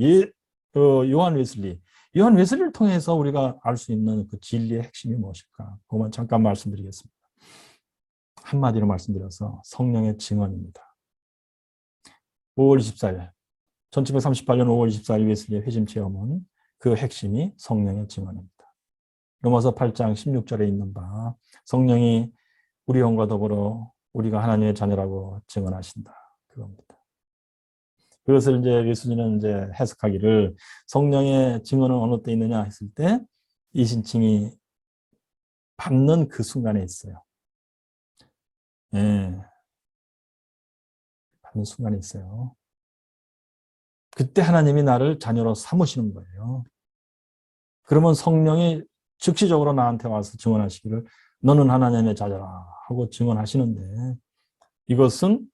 요한 웨슬리. 요한 웨슬리를 통해서 우리가 알 수 있는 그 진리의 핵심이 무엇일까? 그것만 잠깐 말씀드리겠습니다. 한마디로 말씀드려서 성령의 증언입니다. 5월 24일, 1738년 5월 24일 웨슬리의 회심 체험은 그 핵심이 성령의 증언입니다. 로마서 8장 16절에 있는 바 성령이 우리 영과 더불어 우리가 하나님의 자녀라고 증언하신다. 그겁니다. 그것을 이제 웨슬리는 이제 해석하기를 성령의 증언은 어느 때 있느냐 했을 때 이신칭이 받는 그 순간에 있어요. 예. 받는 순간에 있어요. 그때 하나님이 나를 자녀로 삼으시는 거예요. 그러면 성령이 즉시적으로 나한테 와서 증언하시기를 너는 하나님의 자녀라 하고 증언하시는데 이것은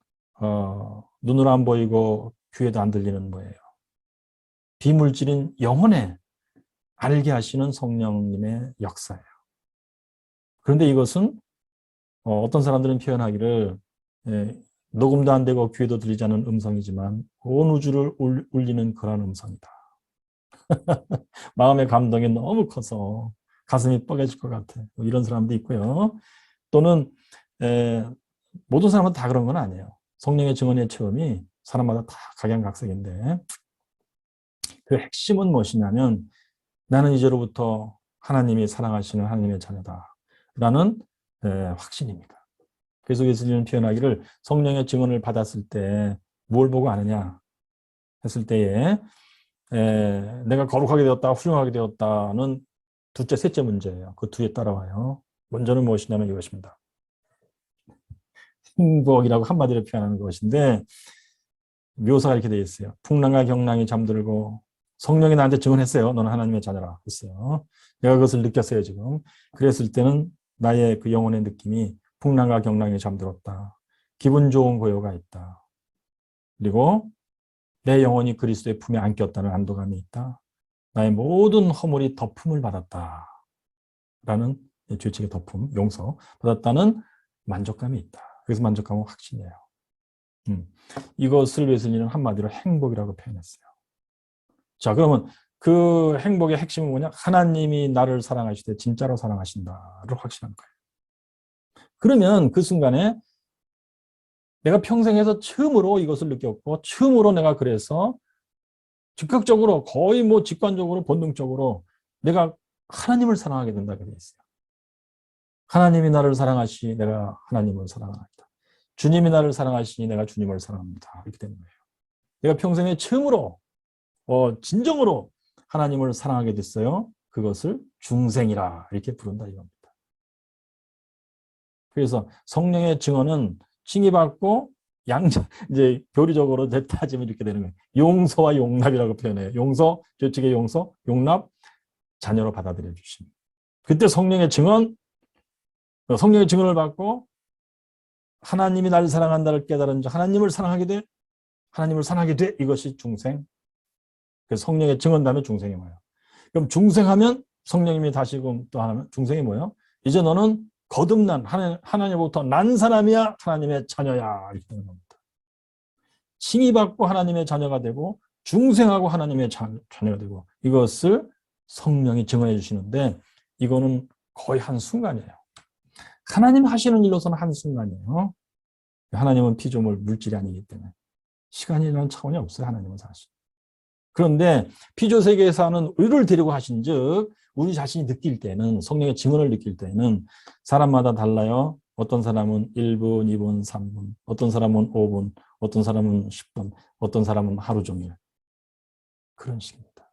눈으로 안 보이고 귀에도 안 들리는 거예요. 비물질인 영혼에 알게 하시는 성령님의 역사예요. 그런데 이것은 어떤 사람들은 표현하기를 녹음도 안 되고 귀에도 들리지 않는 음성이지만 온 우주를 울리는 그런 음성이다. 마음의 감동이 너무 커서 가슴이 뻐개질 것 같아. 이런 사람도 있고요. 또는 모든 사람은 다 그런 건 아니에요. 성령의 증언의 체험이 사람마다 다 각양각색인데 그 핵심은 무엇이냐면 나는 이제로부터 하나님이 사랑하시는 하나님의 자녀다 라는 확신입니다. 그래서 예수님은 표현하기를 성령의 증언을 받았을 때 뭘 보고 아느냐 했을 때에 내가 거룩하게 되었다, 훌륭하게 되었다는 둘째, 셋째 문제예요. 그 뒤에 따라와요. 먼저는 무엇이냐면 이것입니다. 행복이라고 한마디로 표현하는 것인데 묘사가 이렇게 되어 있어요. 풍랑과 경랑이 잠들고 성령이 나한테 증언했어요. 너는 하나님의 자녀라 했어요. 내가 그것을 느꼈어요 지금. 그랬을 때는 나의 그 영혼의 느낌이 풍랑과 경랑이 잠들었다. 기분 좋은 고요가 있다. 그리고 내 영혼이 그리스도의 품에 안겼다는 안도감이 있다. 나의 모든 허물이 덮음을 받았다. 라는 죄책의 덮음, 용서 받았다는 만족감이 있다. 그래서 만족감은 확신이에요. 이것을 웨슬리는 한마디로 행복이라고 표현했어요. 자, 그러면 그 행복의 핵심은 뭐냐? 하나님이 나를 사랑하시되 진짜로 사랑하신다를 확신한 거예요. 그러면 그 순간에 내가 평생에서 처음으로 이것을 느꼈고 처음으로 내가 그래서 즉각적으로 거의 뭐 직관적으로 본능적으로 내가 하나님을 사랑하게 된다 그래 있어요. 하나님이 나를 사랑하시니 내가 하나님을 사랑합니다. 주님이 나를 사랑하시니 내가 주님을 사랑합니다. 이렇게 되는 거예요. 내가 평생에 처음으로 진정으로 하나님을 사랑하게 됐어요. 그것을 중생이라 이렇게 부른다 이겁니다. 그래서 성령의 증언은 칭의받고 이제 교리적으로 따지면 이렇게 되는 거예요. 용서와 용납이라고 표현해요. 용서, 죄책의 용서, 용납, 자녀로 받아들여 주심. 그때 성령의 증언을 받고 하나님이 나를 사랑한다를 깨달은 자, 하나님을 사랑하게 돼. 이것이 중생. 그래서 성령의 증언 다음에 중생이 뭐예요? 그럼 중생하면 성령님이 다시금 또 하나는 중생이 뭐예요? 이제 너는 거듭난 하나님으로부터 난 사람이야, 하나님의 자녀야 이렇게 되는 겁니다. 칭의받고 하나님의 자녀가 되고 중생하고 하나님의 자녀가 되고 이것을 성령이 증언해 주시는데 이거는 거의 한순간이에요. 하나님 하시는 일로서는 한순간이에요. 하나님은 피조물 물질이 아니기 때문에 시간이라는 차원이 없어요. 하나님은 사실. 그런데 피조 세계에서 하는 의를 데리고 하신 즉 우리 자신이 느낄 때는 성령의 증언을 느낄 때는 사람마다 달라요. 어떤 사람은 1분, 2분, 3분, 어떤 사람은 5분, 어떤 사람은 10분, 어떤 사람은 하루 종일. 그런 식입니다.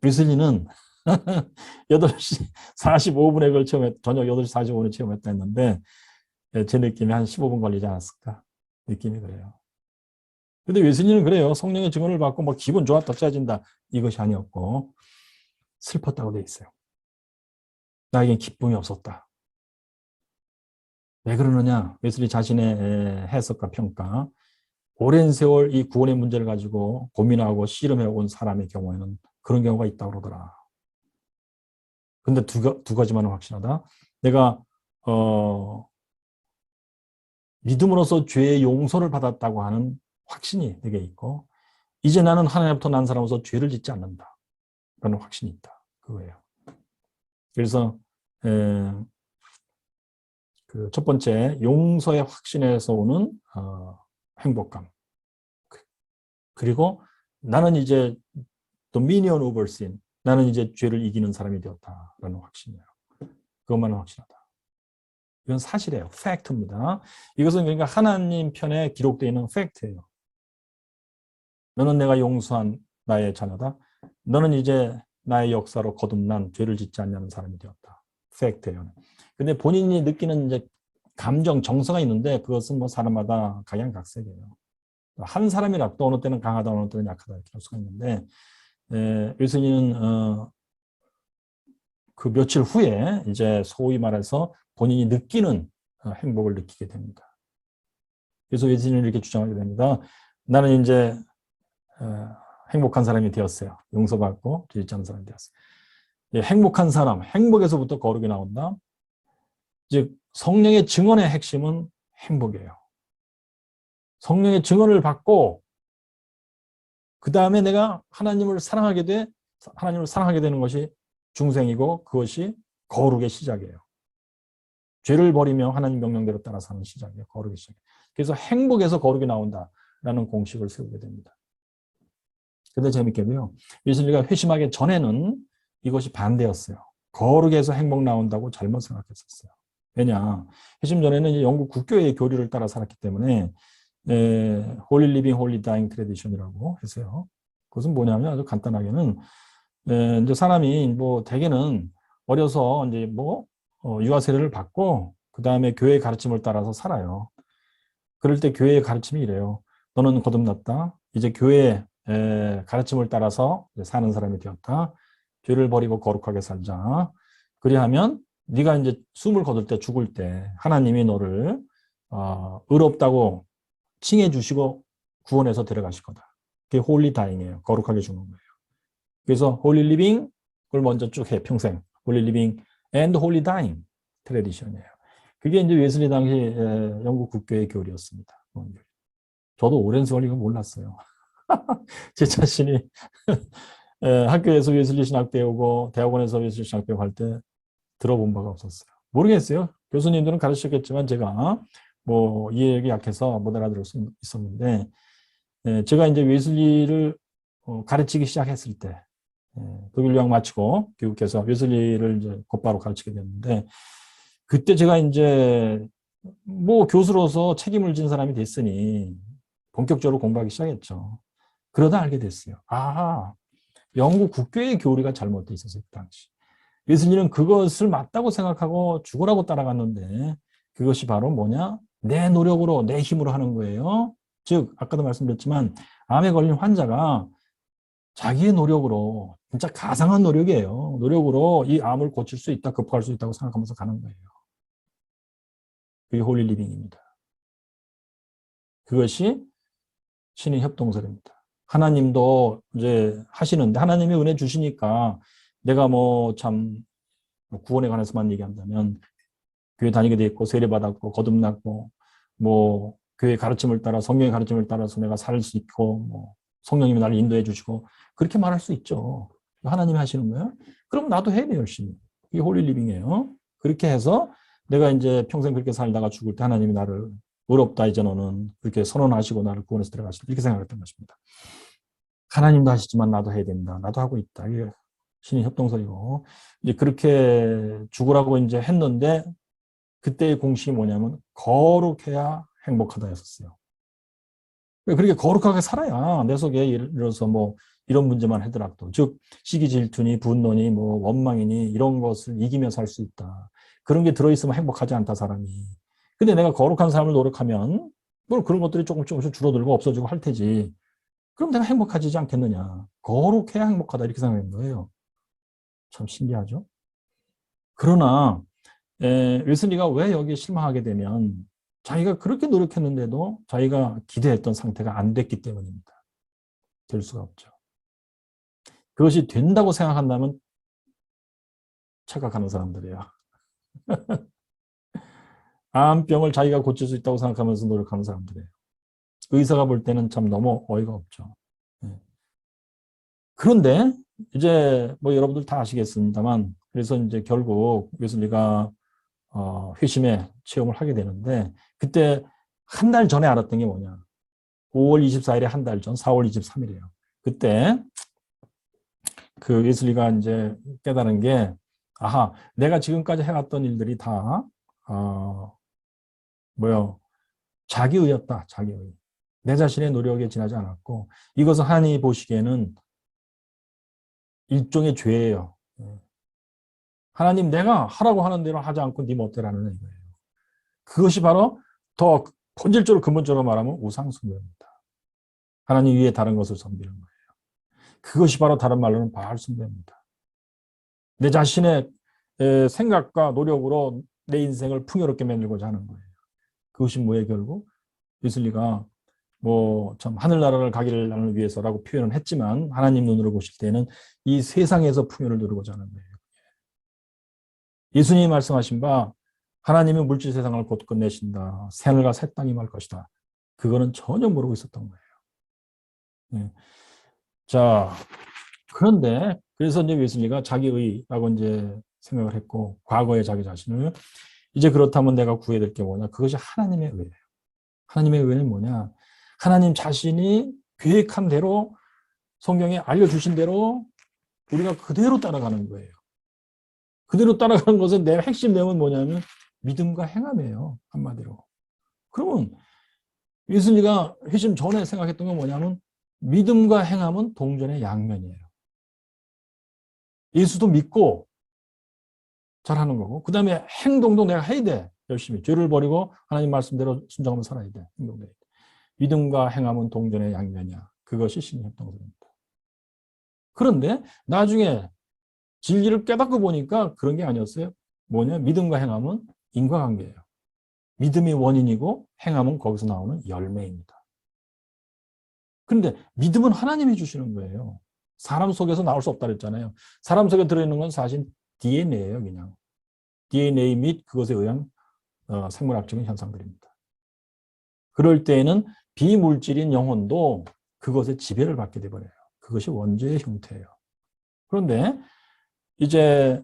웨슬리는 8시 45분에 걸쳐 저녁 8시 45분에 체험했다 했는데 제 느낌이 한 15분 걸리지 않았을까? 느낌이 그래요. 근데 웨슬리는 그래요. 성령의 증언을 받고 뭐 기분 좋았다, 짜진다 이것이 아니었고 슬펐다고 돼 있어요. 나에겐 기쁨이 없었다. 왜 그러느냐? 웨슬리 자신의 해석과 평가. 오랜 세월 이 구원의 문제를 가지고 고민하고 씨름해 온 사람의 경우에는 그런 경우가 있다고 그러더라. 근데 두 가지만은 확실하다. 내가 믿음으로써 죄의 용서를 받았다고 하는 확신이 내게 있고, 이제 나는 하나님부터 난 사람으로서 죄를 짓지 않는다 라는 확신이 있다. 그거예요. 그래서 그 첫 번째 용서의 확신에서 오는 행복감, 그리고 나는 이제 dominion over sin, 나는 이제 죄를 이기는 사람이 되었다라는 확신이에요. 그것만은 확실하다. 이건 사실이에요. 팩트입니다. 이것은 그러니까 하나님 편에 기록되어 있는 팩트예요. 너는 내가 용서한 나의 자녀다. 너는 이제 나의 역사로 거듭난 죄를 짓지 않냐는 사람이 되었다. 팩트예요. 근데 본인이 느끼는 이제 감정, 정서가 있는데 그것은 뭐 사람마다 각양각색이에요. 한 사람이라 또 어느 때는 강하다, 어느 때는 약하다 이렇게 할 수가 있는데, 윌슨이는 그 며칠 후에 이제 소위 말해서 본인이 느끼는 행복을 느끼게 됩니다. 그래서 윌슨은 이렇게 주장하게 됩니다. 나는 이제 행복한 사람이 되었어요. 용서받고 죄 짓지 않는 사람이 되었어요. 행복한 사람, 행복에서부터 거룩이 나온다. 즉 성령의 증언의 핵심은 행복이에요. 성령의 증언을 받고 그 다음에 내가 하나님을 사랑하게 되는 것이 중생이고 그것이 거룩의 시작이에요. 죄를 버리며 하나님 명령대로 따라 사는 시작이에요. 거룩의 시작. 그래서 행복에서 거룩이 나온다라는 공식을 세우게 됩니다. 근데 재밌게도요, 윌슨리가 회심하기 전에는 이것이 반대였어요. 거룩에서 행복 나온다고 잘못 생각했었어요. 왜냐, 회심 전에는 영국 국교의 교리를 따라 살았기 때문에 홀리 리빙 홀리 다잉 트래디션이라고 했어요. 그것은 뭐냐면 아주 간단하게는 이제 사람이 뭐 대개는 어려서 이제 뭐 유아 세례를 받고 그 다음에 교회의 가르침을 따라서 살아요. 그럴 때 교회의 가르침이 이래요. 너는 거듭났다. 이제 교회의 가르침을 따라서 사는 사람이 되었다. 죄를 버리고 거룩하게 살자. 그리하면 네가 이제 숨을 거둘 때, 죽을 때 하나님이 너를 의롭다고 칭해 주시고 구원해서 데려가실 거다. 그게 홀리 다잉이에요. 거룩하게 죽는 거예요. 그래서 홀리 리빙을 먼저 쭉 해, 평생. 홀리 리빙 앤드 홀리 다잉 트래디션이에요. 그게 이제 웨슬리 당시 영국 국교의 교리였습니다. 저도 오랜 세월 이거 몰랐어요. 제 자신이 학교에서 웨슬리 신학 배우고 대학원에서 웨슬리 신학 배우고 할 때 들어본 바가 없었어요. 모르겠어요. 교수님들은 가르치셨겠지만 제가 뭐 이해력이 약해서 못 알아들을 수 있었는데, 제가 이제 웨슬리를 가르치기 시작했을 때 독일 유학 마치고 귀국해서 웨슬리를 이제 곧바로 가르치게 됐는데, 그때 제가 이제 뭐 교수로서 책임을 진 사람이 됐으니 본격적으로 공부하기 시작했죠. 그러다 알게 됐어요. 영국 국교의 교리가 잘못돼 있었어요, 그 당시. 웨슬리는 그것을 맞다고 생각하고 죽으라고 따라갔는데 그것이 바로 뭐냐? 내 노력으로, 내 힘으로 하는 거예요. 즉 아까도 말씀드렸지만 암에 걸린 환자가 자기의 노력으로, 진짜 가상한 노력이에요. 노력으로 이 암을 고칠 수 있다, 극복할 수 있다고 생각하면서 가는 거예요. 그게 홀리 리빙입니다. 그것이 신의 협동설입니다. 하나님도 이제 하시는데 하나님이 은혜 주시니까 내가 뭐 참 구원에 관해서만 얘기한다면 교회 다니게 돼 있고 세례받았고 거듭났고 뭐 교회 가르침을 따라 성령의 가르침을 따라서 내가 살 수 있고 뭐 성령님이 나를 인도해 주시고 그렇게 말할 수 있죠. 하나님이 하시는 거예요. 그럼 나도 해야 돼 열심히. 이게 홀리 리빙이에요. 그렇게 해서 내가 이제 평생 그렇게 살다가 죽을 때 하나님이 나를 의롭다 이제 너는 그렇게 선언하시고 나를 구원해서 들어가시다 이렇게 생각했던 것입니다. 하나님도 하시지만 나도 해야 된다. 나도 하고 있다. 이게 신의 협동설이고 이제 그렇게 죽으라고 이제 했는데 그때의 공식이 뭐냐면 거룩해야 행복하다였었어요. 그렇게 거룩하게 살아야 내 속에 예를 들어서 뭐 이런 문제만 하더라도 즉 시기 질투니 분노니 뭐 원망이니 이런 것을 이기며 살 수 있다. 그런 게 들어있으면 행복하지 않다 사람이. 근데 내가 거룩한 삶을 노력하면 뭐 그런 것들이 조금씩 줄어들고 없어지고 할 테지. 그럼 내가 행복하지 않겠느냐. 거룩해야 행복하다 이렇게 생각하는 거예요. 참 신기하죠. 그러나 윌슨리가 왜 여기에 실망하게 되면 자기가 그렇게 노력했는데도 자기가 기대했던 상태가 안 됐기 때문입니다. 될 수가 없죠. 그것이 된다고 생각한다면 착각하는 사람들이에요. 암병을 자기가 고칠 수 있다고 생각하면서 노력하는 사람들이에요. 의사가 볼 때는 참 너무 어이가 없죠. 네. 그런데 이제 뭐 여러분들 다 아시겠습니다만, 그래서 이제 결국 웨슬리가 회심의 체험을 하게 되는데, 그때 한 달 전에 알았던 게 뭐냐. 5월 24일에 한 달 전, 4월 23일이에요. 그때 그 웨슬리가 이제 깨달은 게, 아하, 내가 지금까지 해왔던 일들이 다 뭐요? 자기의였다. 자기의. 내 자신의 노력에 지나지 않았고, 이것은 하나님이 보시기에는 일종의 죄예요. 하나님, 내가 하라고 하는 대로 하지 않고 네 멋대로 하는 거예요. 그것이 바로 더 본질적으로 근본적으로 말하면 우상숭배입니다. 하나님 위에 다른 것을 섬기는 거예요. 그것이 바로 다른 말로는 바알 숭배입니다. 내 자신의 생각과 노력으로 내 인생을 풍요롭게 만들고자 하는 거예요. 그것이 뭐예요, 결국? 웨슬리가 뭐 참 하늘나라를 가기를 위해서라고 표현을 했지만, 하나님 눈으로 보실 때는 이 세상에서 풍요를 누리고자 하는 거예요. 예수님이 말씀하신 바, 하나님이 물질 세상을 곧 끝내신다. 새하늘과 새 땅이 말 것이다. 그거는 전혀 모르고 있었던 거예요. 네. 자, 그런데 그래서 이제 웨슬리가 자기의라고 이제 생각을 했고, 과거의 자기 자신을, 이제 그렇다면 내가 구해야 될 게 뭐냐? 그것이 하나님의 의예요. 하나님의 의는 뭐냐? 하나님 자신이 계획한 대로, 성경에 알려주신 대로 우리가 그대로 따라가는 거예요. 그대로 따라가는 것은, 내 핵심 내용은 뭐냐면 믿음과 행함이에요. 한마디로. 그러면 웨슬리가 회심 전에 생각했던 건 뭐냐면, 믿음과 행함은 동전의 양면이에요. 예수도 믿고 잘하는 거고, 그 다음에 행동도 내가 해야 돼. 열심히 죄를 버리고 하나님 말씀대로 순종하면 살아야 돼. 행동도 해야 돼. 믿음과 행함은 동전의 양면이야. 그것이 신협동설입니다. 그런데 나중에 진리를 깨닫고 보니까 그런 게 아니었어요. 뭐냐? 믿음과 행함은 인과관계예요. 믿음이 원인이고 행함은 거기서 나오는 열매입니다. 그런데 믿음은 하나님이 주시는 거예요. 사람 속에서 나올 수 없다 그랬잖아요. 사람 속에 들어있는 건 사실 DNA예요. 그냥 DNA 및 그것에 의한 생물학적인 현상들입니다. 그럴 때에는 비물질인 영혼도 그것의 지배를 받게 돼버려요. 그것이 원죄의 형태예요. 그런데 이제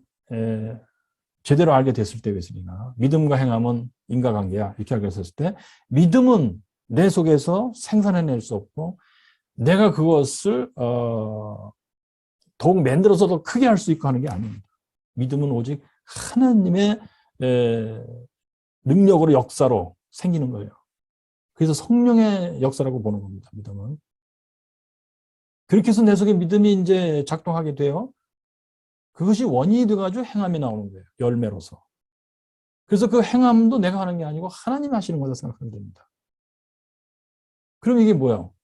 제대로 알게 됐을 때, 웨슬리가 믿음과 행함은 인과관계야 이렇게 알게 됐을 때, 믿음은 내 속에서 생산해낼 수 없고, 내가 그것을 더욱 만들어서 더 크게 할 수 있고 하는 게 아닙니다. 믿음은 오직 하나님의 능력으로, 역사로 생기는 거예요. 그래서 성령의 역사라고 보는 겁니다. 믿음은. 그렇게 해서 내 속에 믿음이 이제 작동하게 돼요. 그것이 원인이 돼가지고 행함이 나오는 거예요. 열매로서. 그래서 그 행함도 내가 하는 게 아니고 하나님 하시는 거다 생각하게 됩니다. 그럼 이게 뭐예요?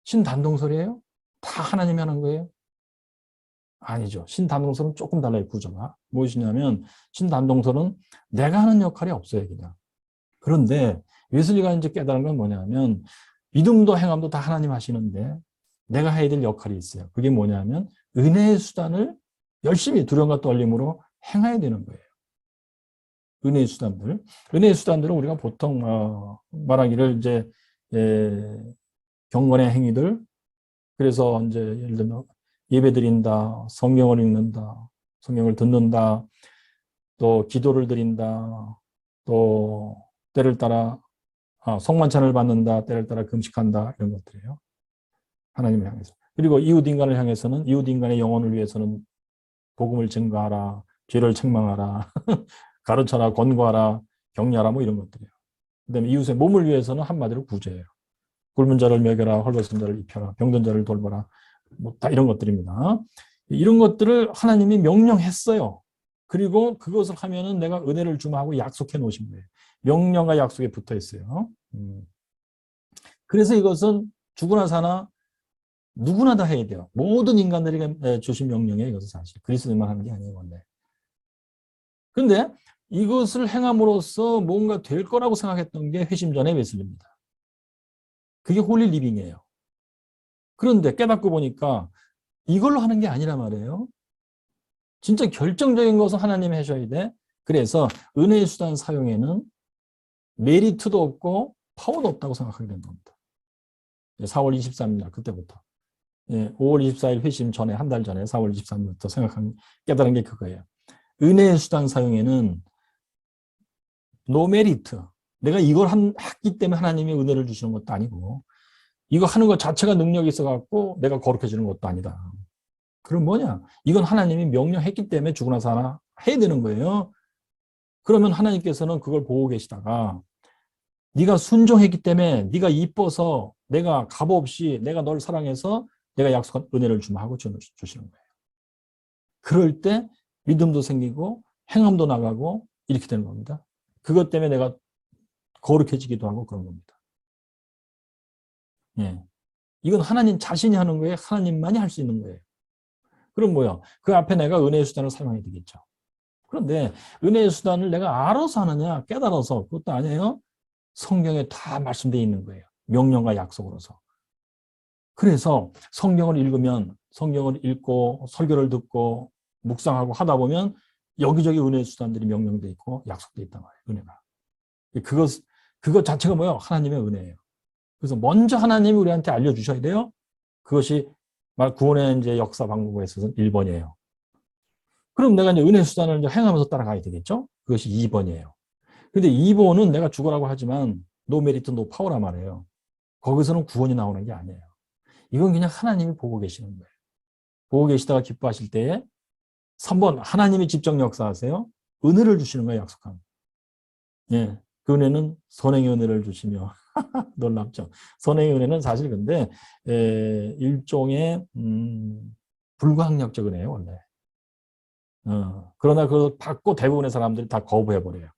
신단동설이에요? 다 하나님이 하는 거예요? 아니죠. 신단동설은 조금 달라요, 구조가. 무엇이냐면, 신단동설은 내가 하는 역할이 없어요, 그냥. 그런데 웨슬리가 이제 깨달은 건 뭐냐면, 믿음도 행함도 다 하나님 하시는데 내가 해야 될 역할이 있어요. 그게 뭐냐면, 은혜의 수단을 열심히 두려움과 떨림으로 행해야 되는 거예요. 은혜의 수단들. 은혜의 수단들은 우리가 보통 말하기를 이제 경건의 행위들, 그래서 이제 예를 들면 예배 드린다, 성경을 읽는다, 성경을 듣는다, 또 기도를 드린다, 또 때를 따라 성만찬을 받는다, 때를 따라 금식한다, 이런 것들이에요. 하나님을 향해서. 그리고 이웃 인간을 향해서는, 이웃 인간의 영혼을 위해서는 복음을 증거하라, 죄를 책망하라, 가르쳐라, 권고하라, 격려하라, 뭐 이런 것들이에요. 그다음에 이웃의 몸을 위해서는 한마디로 구제예요. 굶은 자를 먹여라, 헐벗은 자를 입혀라, 병든 자를 돌보라, 뭐 다 이런 것들입니다. 이런 것들을 하나님이 명령했어요. 그리고 그것을 하면은 내가 은혜를 주마 하고 약속해 놓으신 거예요. 명령과 약속에 붙어 있어요. 그래서 이것은 죽으나 사나 누구나 다 해야 돼요. 모든 인간들에게 주신 명령이에요. 이것은 사실 그리스도만 하는 게 아니에요. 원래. 그런데 이것을 행함으로써 뭔가 될 거라고 생각했던 게 회심 전의 웨슬리입니다. 그게 홀리 리빙이에요. 그런데 깨닫고 보니까 이걸로 하는 게 아니란 말이에요. 진짜 결정적인 것은 하나님이 해줘야 돼. 그래서 은혜의 수단 사용에는 메리트도 없고 파워도 없다고 생각하게 된 겁니다. 4월 23일 날 그때부터. 5월 24일 회심 전에 한 달 전에 4월 23일부터 깨달은 게 그거예요. 은혜의 수단 사용에는 노 메리트. 내가 이걸 했기 때문에 하나님이 은혜를 주시는 것도 아니고 이거 하는 것 자체가 능력이 있어갖고 내가 거룩해지는 것도 아니다. 그럼 뭐냐? 이건 하나님이 명령했기 때문에 죽으나 사나 해야 되는 거예요. 그러면 하나님께서는 그걸 보고 계시다가 네가 순종했기 때문에 네가 이뻐서 내가 값없이 내가 널 사랑해서 내가 약속한 은혜를 주면 하고 주시는 거예요. 그럴 때 믿음도 생기고 행함도 나가고 이렇게 되는 겁니다. 그것 때문에 내가 거룩해지기도 하고 그런 겁니다. 예. 이건 하나님 자신이 하는 거예요. 하나님만이 할 수 있는 거예요. 그럼 뭐야? 그 앞에 내가 은혜의 수단을 사용해야 되겠죠. 그런데 은혜의 수단을 내가 알아서 하느냐 깨달아서 그것도 아니에요. 성경에 다 말씀되어 있는 거예요. 명령과 약속으로서. 그래서 성경을 읽으면 성경을 읽고 설교를 듣고 묵상하고 하다 보면 여기저기 은혜의 수단들이 명령되어 있고 약속되어 있단 말이에요. 은혜가. 그것 자체가 뭐예요? 하나님의 은혜예요. 그래서 먼저 하나님이 우리한테 알려주셔야 돼요. 그것이 구원의 이제 역사 방법에 있어서는 1번이에요. 그럼 내가 이제 은혜 수단을 이제 행하면서 따라가야 되겠죠? 그것이 2번이에요. 근데 2번은 내가 죽으라고 하지만 노 메리트 노 파워란 말이에요. 거기서는 구원이 나오는 게 아니에요. 이건 그냥 하나님이 보고 계시는 거예요. 보고 계시다가 기뻐하실 때에 3번 하나님이 직접 역사하세요. 은혜를 주시는 거예요. 약속한. 예, 그 은혜는 선행의 은혜를 주시며 놀랍죠. 선행의 은혜는 사실 근데 일종의 불가항력적 은혜예요. 원래. 그러나 그걸 받고 대부분의 사람들이 다 거부해버려요.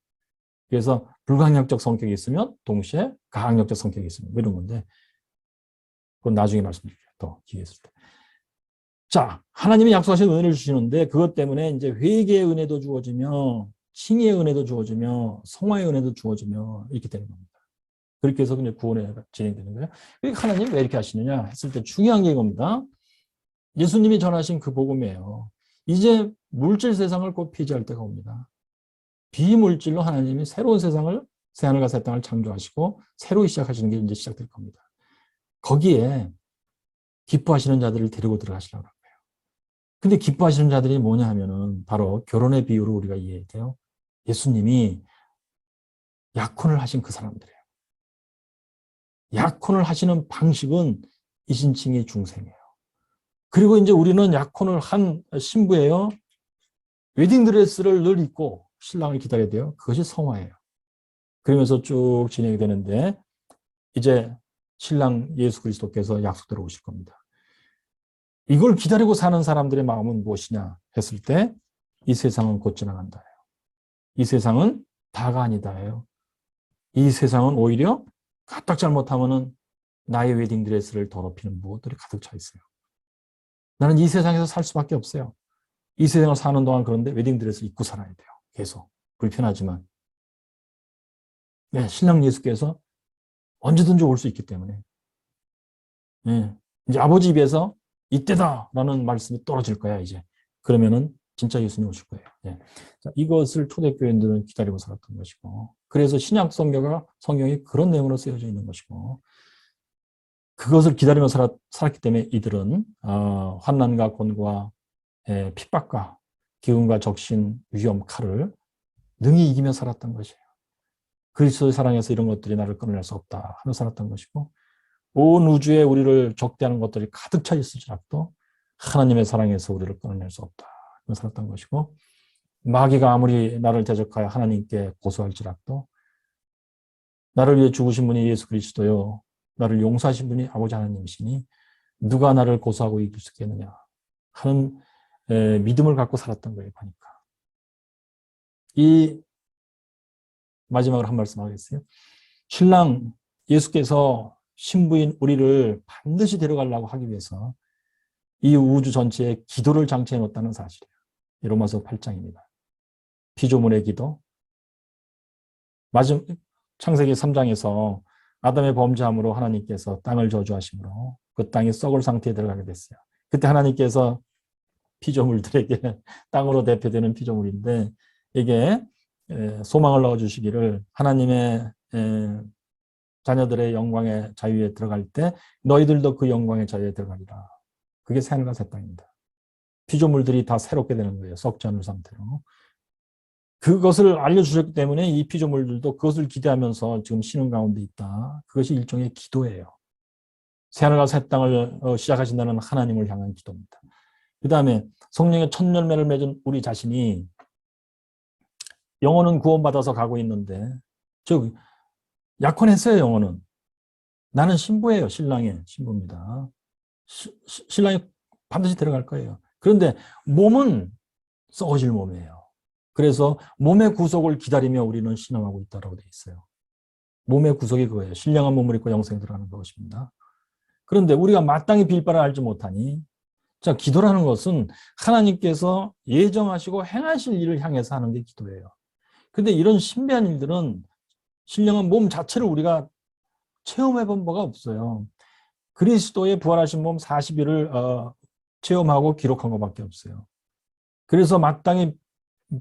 그래서 불가항력적 성격이 있으면 동시에 가항력적 성격이 있으면 이런 건데 그건 나중에 말씀드릴게요. 또 기회 있을 때. 자, 하나님이 약속하신 은혜를 주시는데 그것 때문에 이제 회개의 은혜도 주어지며 칭의의 은혜도 주어지며 성화의 은혜도 주어지며 이렇게 되는 겁니다. 그렇게 해서 그냥 구원에 진행되는 거예요. 그러니까 하나님 왜 이렇게 하시느냐 했을 때 중요한 게 이겁니다. 예수님이 전하신 그 복음이에요. 이제 물질 세상을 곧 폐지할 때가 옵니다. 비물질로 하나님이 새로운 세상을 새하늘과 새 땅을 창조하시고 새로 시작하시는 게 이제 시작될 겁니다. 거기에 기뻐하시는 자들을 데리고 들어가시려고 합니다. 근데 기뻐하시는 자들이 뭐냐 하면은 바로 결혼의 비유로 우리가 이해해야 돼요. 예수님이 약혼을 하신 그 사람들이에요. 약혼을 하시는 방식은 이신칭의 중생이에요. 그리고 이제 우리는 약혼을 한 신부예요. 웨딩드레스를 늘 입고 신랑을 기다려야 돼요. 그것이 성화예요. 그러면서 쭉 진행이 되는데 이제 신랑 예수 그리스도께서 약속대로 오실 겁니다. 이걸 기다리고 사는 사람들의 마음은 무엇이냐 했을 때 이 세상은 곧 지나간다예요. 이 세상은 다가 아니다예요. 이 세상은 오히려 까딱 잘못하면은 나의 웨딩드레스를 더럽히는 무엇들이 가득 차 있어요. 나는 이 세상에서 살 수밖에 없어요. 이 세상을 사는 동안 그런데 웨딩드레스 입고 살아야 돼요. 계속. 불편하지만. 네, 신랑 예수께서 언제든지 올 수 있기 때문에. 네, 이제 아버지 입에서 이때다라는 말씀이 떨어질 거야, 이제. 그러면은 진짜 예수님 오실 거예요. 네. 자, 이것을 초대교인들은 기다리고 살았던 것이고, 그래서 신약 성경이 그런 내용으로 쓰여져 있는 것이고, 그것을 기다리며 살았기 때문에 이들은 환난과 곤고와 핍박과 기근과 적신, 위험, 칼을 능히 이기며 살았던 것이에요. 그리스도의 사랑에서 이런 것들이 나를 끊어낼 수 없다 하며 살았던 것이고 온 우주에 우리를 적대하는 것들이 가득 차 있을지라도 하나님의 사랑에서 우리를 끊어낼 수 없다 하며 살았던 것이고 마귀가 아무리 나를 대적하여 하나님께 고소할지라도 나를 위해 죽으신 분이 예수 그리스도요 나를 용서하신 분이 아버지 하나님이시니 누가 나를 고소하고 이길 수 있겠느냐 하는 믿음을 갖고 살았던 거예요. 보니까 이 마지막으로 한 말씀 하겠어요. 신랑 예수께서 신부인 우리를 반드시 데려가려고 하기 위해서 이 우주 전체에 기도를 장치해 놓았다는 사실이에요. 로마서 8장입니다. 피조물의 기도. 창세기 3장에서 아담의 범죄함으로 하나님께서 땅을 저주하심으로 그 땅이 썩을 상태에 들어가게 됐어요. 그때 하나님께서 피조물들에게 땅으로 대표되는 피조물인데 이게 소망을 넣어주시기를 하나님의 자녀들의 영광의 자유에 들어갈 때 너희들도 그 영광의 자유에 들어가리라. 그게 새하늘과 새 땅입니다. 피조물들이 다 새롭게 되는 거예요. 썩지 않을 상태로. 그것을 알려주셨기 때문에 이 피조물들도 그것을 기대하면서 지금 쉬는 가운데 있다. 그것이 일종의 기도예요. 새하늘과 새 땅을 시작하신다는 하나님을 향한 기도입니다. 그 다음에 성령의 첫 열매를 맺은 우리 자신이 영혼은 구원받아서 가고 있는데 즉 약혼했어요. 영혼은. 나는 신부예요. 신랑의 신부입니다. 신랑이 반드시 들어갈 거예요. 그런데 몸은 썩어질 몸이에요. 그래서 몸의 구속을 기다리며 우리는 신앙하고 있다고 되어 있어요. 몸의 구속이 그거예요. 신령한 몸을 입고 영생에 들어가는 것입니다. 그런데 우리가 마땅히 빌 바를 알지 못하니 자, 기도라는 것은 하나님께서 예정하시고 행하실 일을 향해서 하는 게 기도예요. 근데 이런 신비한 일들은 신령한 몸 자체를 우리가 체험해 본 바가 없어요. 그리스도의 부활하신 몸 40일을 체험하고 기록한 것밖에 없어요. 그래서 마땅히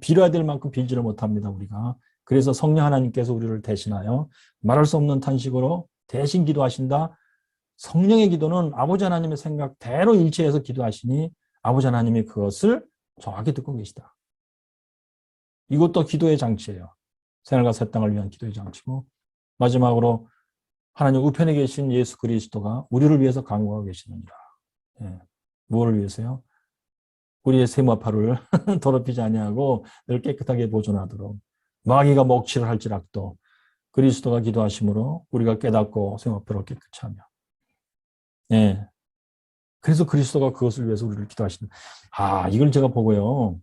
빌어야 될 만큼 빌지를 못합니다. 우리가. 그래서 성령 하나님께서 우리를 대신하여 말할 수 없는 탄식으로 대신 기도하신다. 성령의 기도는 아버지 하나님의 생각대로 일치해서 기도하시니 아버지 하나님이 그것을 정확히 듣고 계시다. 이것도 기도의 장치예요. 새하늘과 새 땅을 위한 기도의 장치고 마지막으로 하나님 우편에 계신 예수 그리스도가 우리를 위해서 간구하고 계시느니라. 예. 무엇을 위해서요? 우리의 세마파를 더럽히지 아니하고 늘 깨끗하게 보존하도록 마귀가 먹칠을 할지라도 그리스도가 기도하심으로 우리가 깨닫고 세마파를 깨끗이 하며 예. 그래서 그리스도가 그것을 위해서 우리를 기도하신다. 이걸 제가 보고요.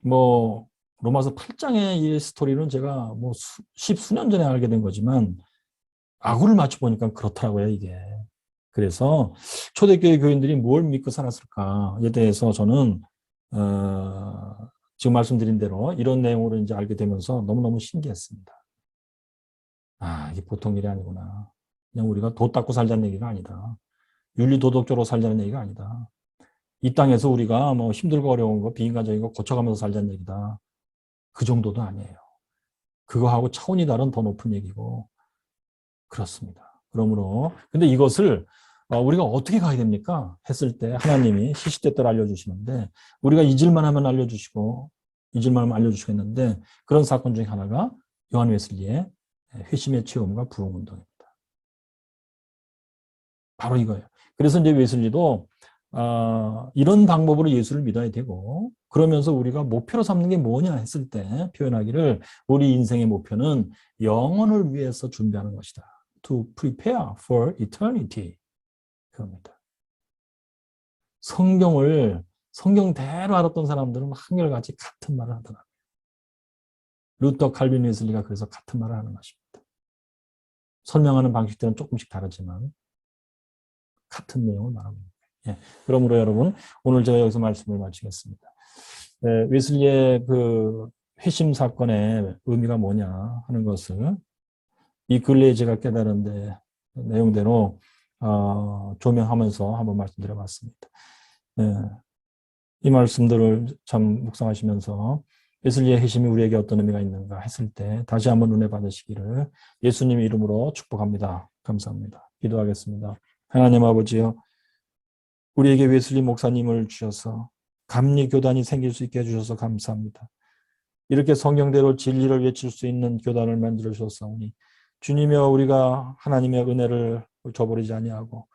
뭐 로마서 8장의 이 스토리는 제가 뭐 십수년 전에 알게 된 거지만 아구를 맞춰 보니까 그렇더라고요, 이게. 그래서 초대교회 교인들이 뭘 믿고 살았을까에 대해서 저는 지금 말씀드린 대로 이런 내용으로 이제 알게 되면서 너무너무 신기했습니다. 이게 보통 일이 아니구나. 그냥 우리가 도 닦고 살자는 얘기가 아니다. 윤리도덕적으로 살자는 얘기가 아니다. 이 땅에서 우리가 뭐 힘들고 어려운 거, 비인간적인 거 고쳐가면서 살자는 얘기다. 그 정도도 아니에요. 그거하고 차원이 다른 더 높은 얘기고 그렇습니다. 그러므로 근데 이것을 우리가 어떻게 가야 됩니까? 했을 때 하나님이 시시때때로 알려주시는데 우리가 잊을만 하면 알려주시고 잊을만 하면 알려주시겠는데 그런 사건 중에 하나가 요한 웨슬리의 회심의 체험과 부흥운동입니다. 바로 이거예요. 그래서 이제 웨슬리도 이런 방법으로 예수를 믿어야 되고 그러면서 우리가 목표로 삼는 게 뭐냐 했을 때 표현하기를 우리 인생의 목표는 영혼을 위해서 준비하는 것이다. To prepare for eternity. 그겁니다. 성경대로 알았던 사람들은 한결같이 같은 말을 하더라고요. 루터 칼빈 웨슬리가 그래서 같은 말을 하는 것입니다. 설명하는 방식들은 조금씩 다르지만 같은 내용을 말합니다. 예. 그러므로 여러분 오늘 제가 여기서 말씀을 마치겠습니다. 웨슬리의 그 회심 사건의 의미가 뭐냐 하는 것을 이 근래에 제가 깨달은 내용대로 조명하면서 한번 말씀드려봤습니다. 이 말씀들을 참 묵상하시면서 웨슬리의 회심이 우리에게 어떤 의미가 있는가 했을 때 다시 한번 은혜 받으시기를 예수님의 이름으로 축복합니다. 감사합니다. 기도하겠습니다. 하나님 아버지요, 우리에게 웨슬리 목사님을 주셔서 감리교단이 생길 수 있게 해주셔서 감사합니다. 이렇게 성경대로 진리를 외칠 수 있는 교단을 만들어 주셨사오니 주님이여 우리가 하나님의 은혜를 저버리지 아니하고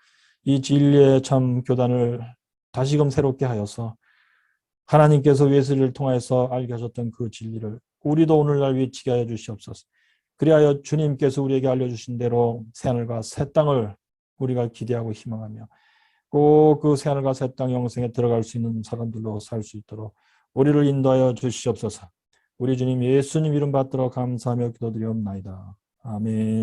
이 진리의 참 교단을 다시금 새롭게 하여서 하나님께서 웨슬리를 통해서 알게 하셨던 그 진리를 우리도 오늘날 외치게 하여 주시옵소서. 그리하여 주님께서 우리에게 알려주신 대로 새하늘과 새 땅을 우리가 기대하고 희망하며 꼭 그 새하늘과 새 땅 영생에 들어갈 수 있는 사람들로 살 수 있도록 우리를 인도하여 주시옵소서. 우리 주님 예수님 이름 받들어 감사하며 기도드리옵나이다. 아멘.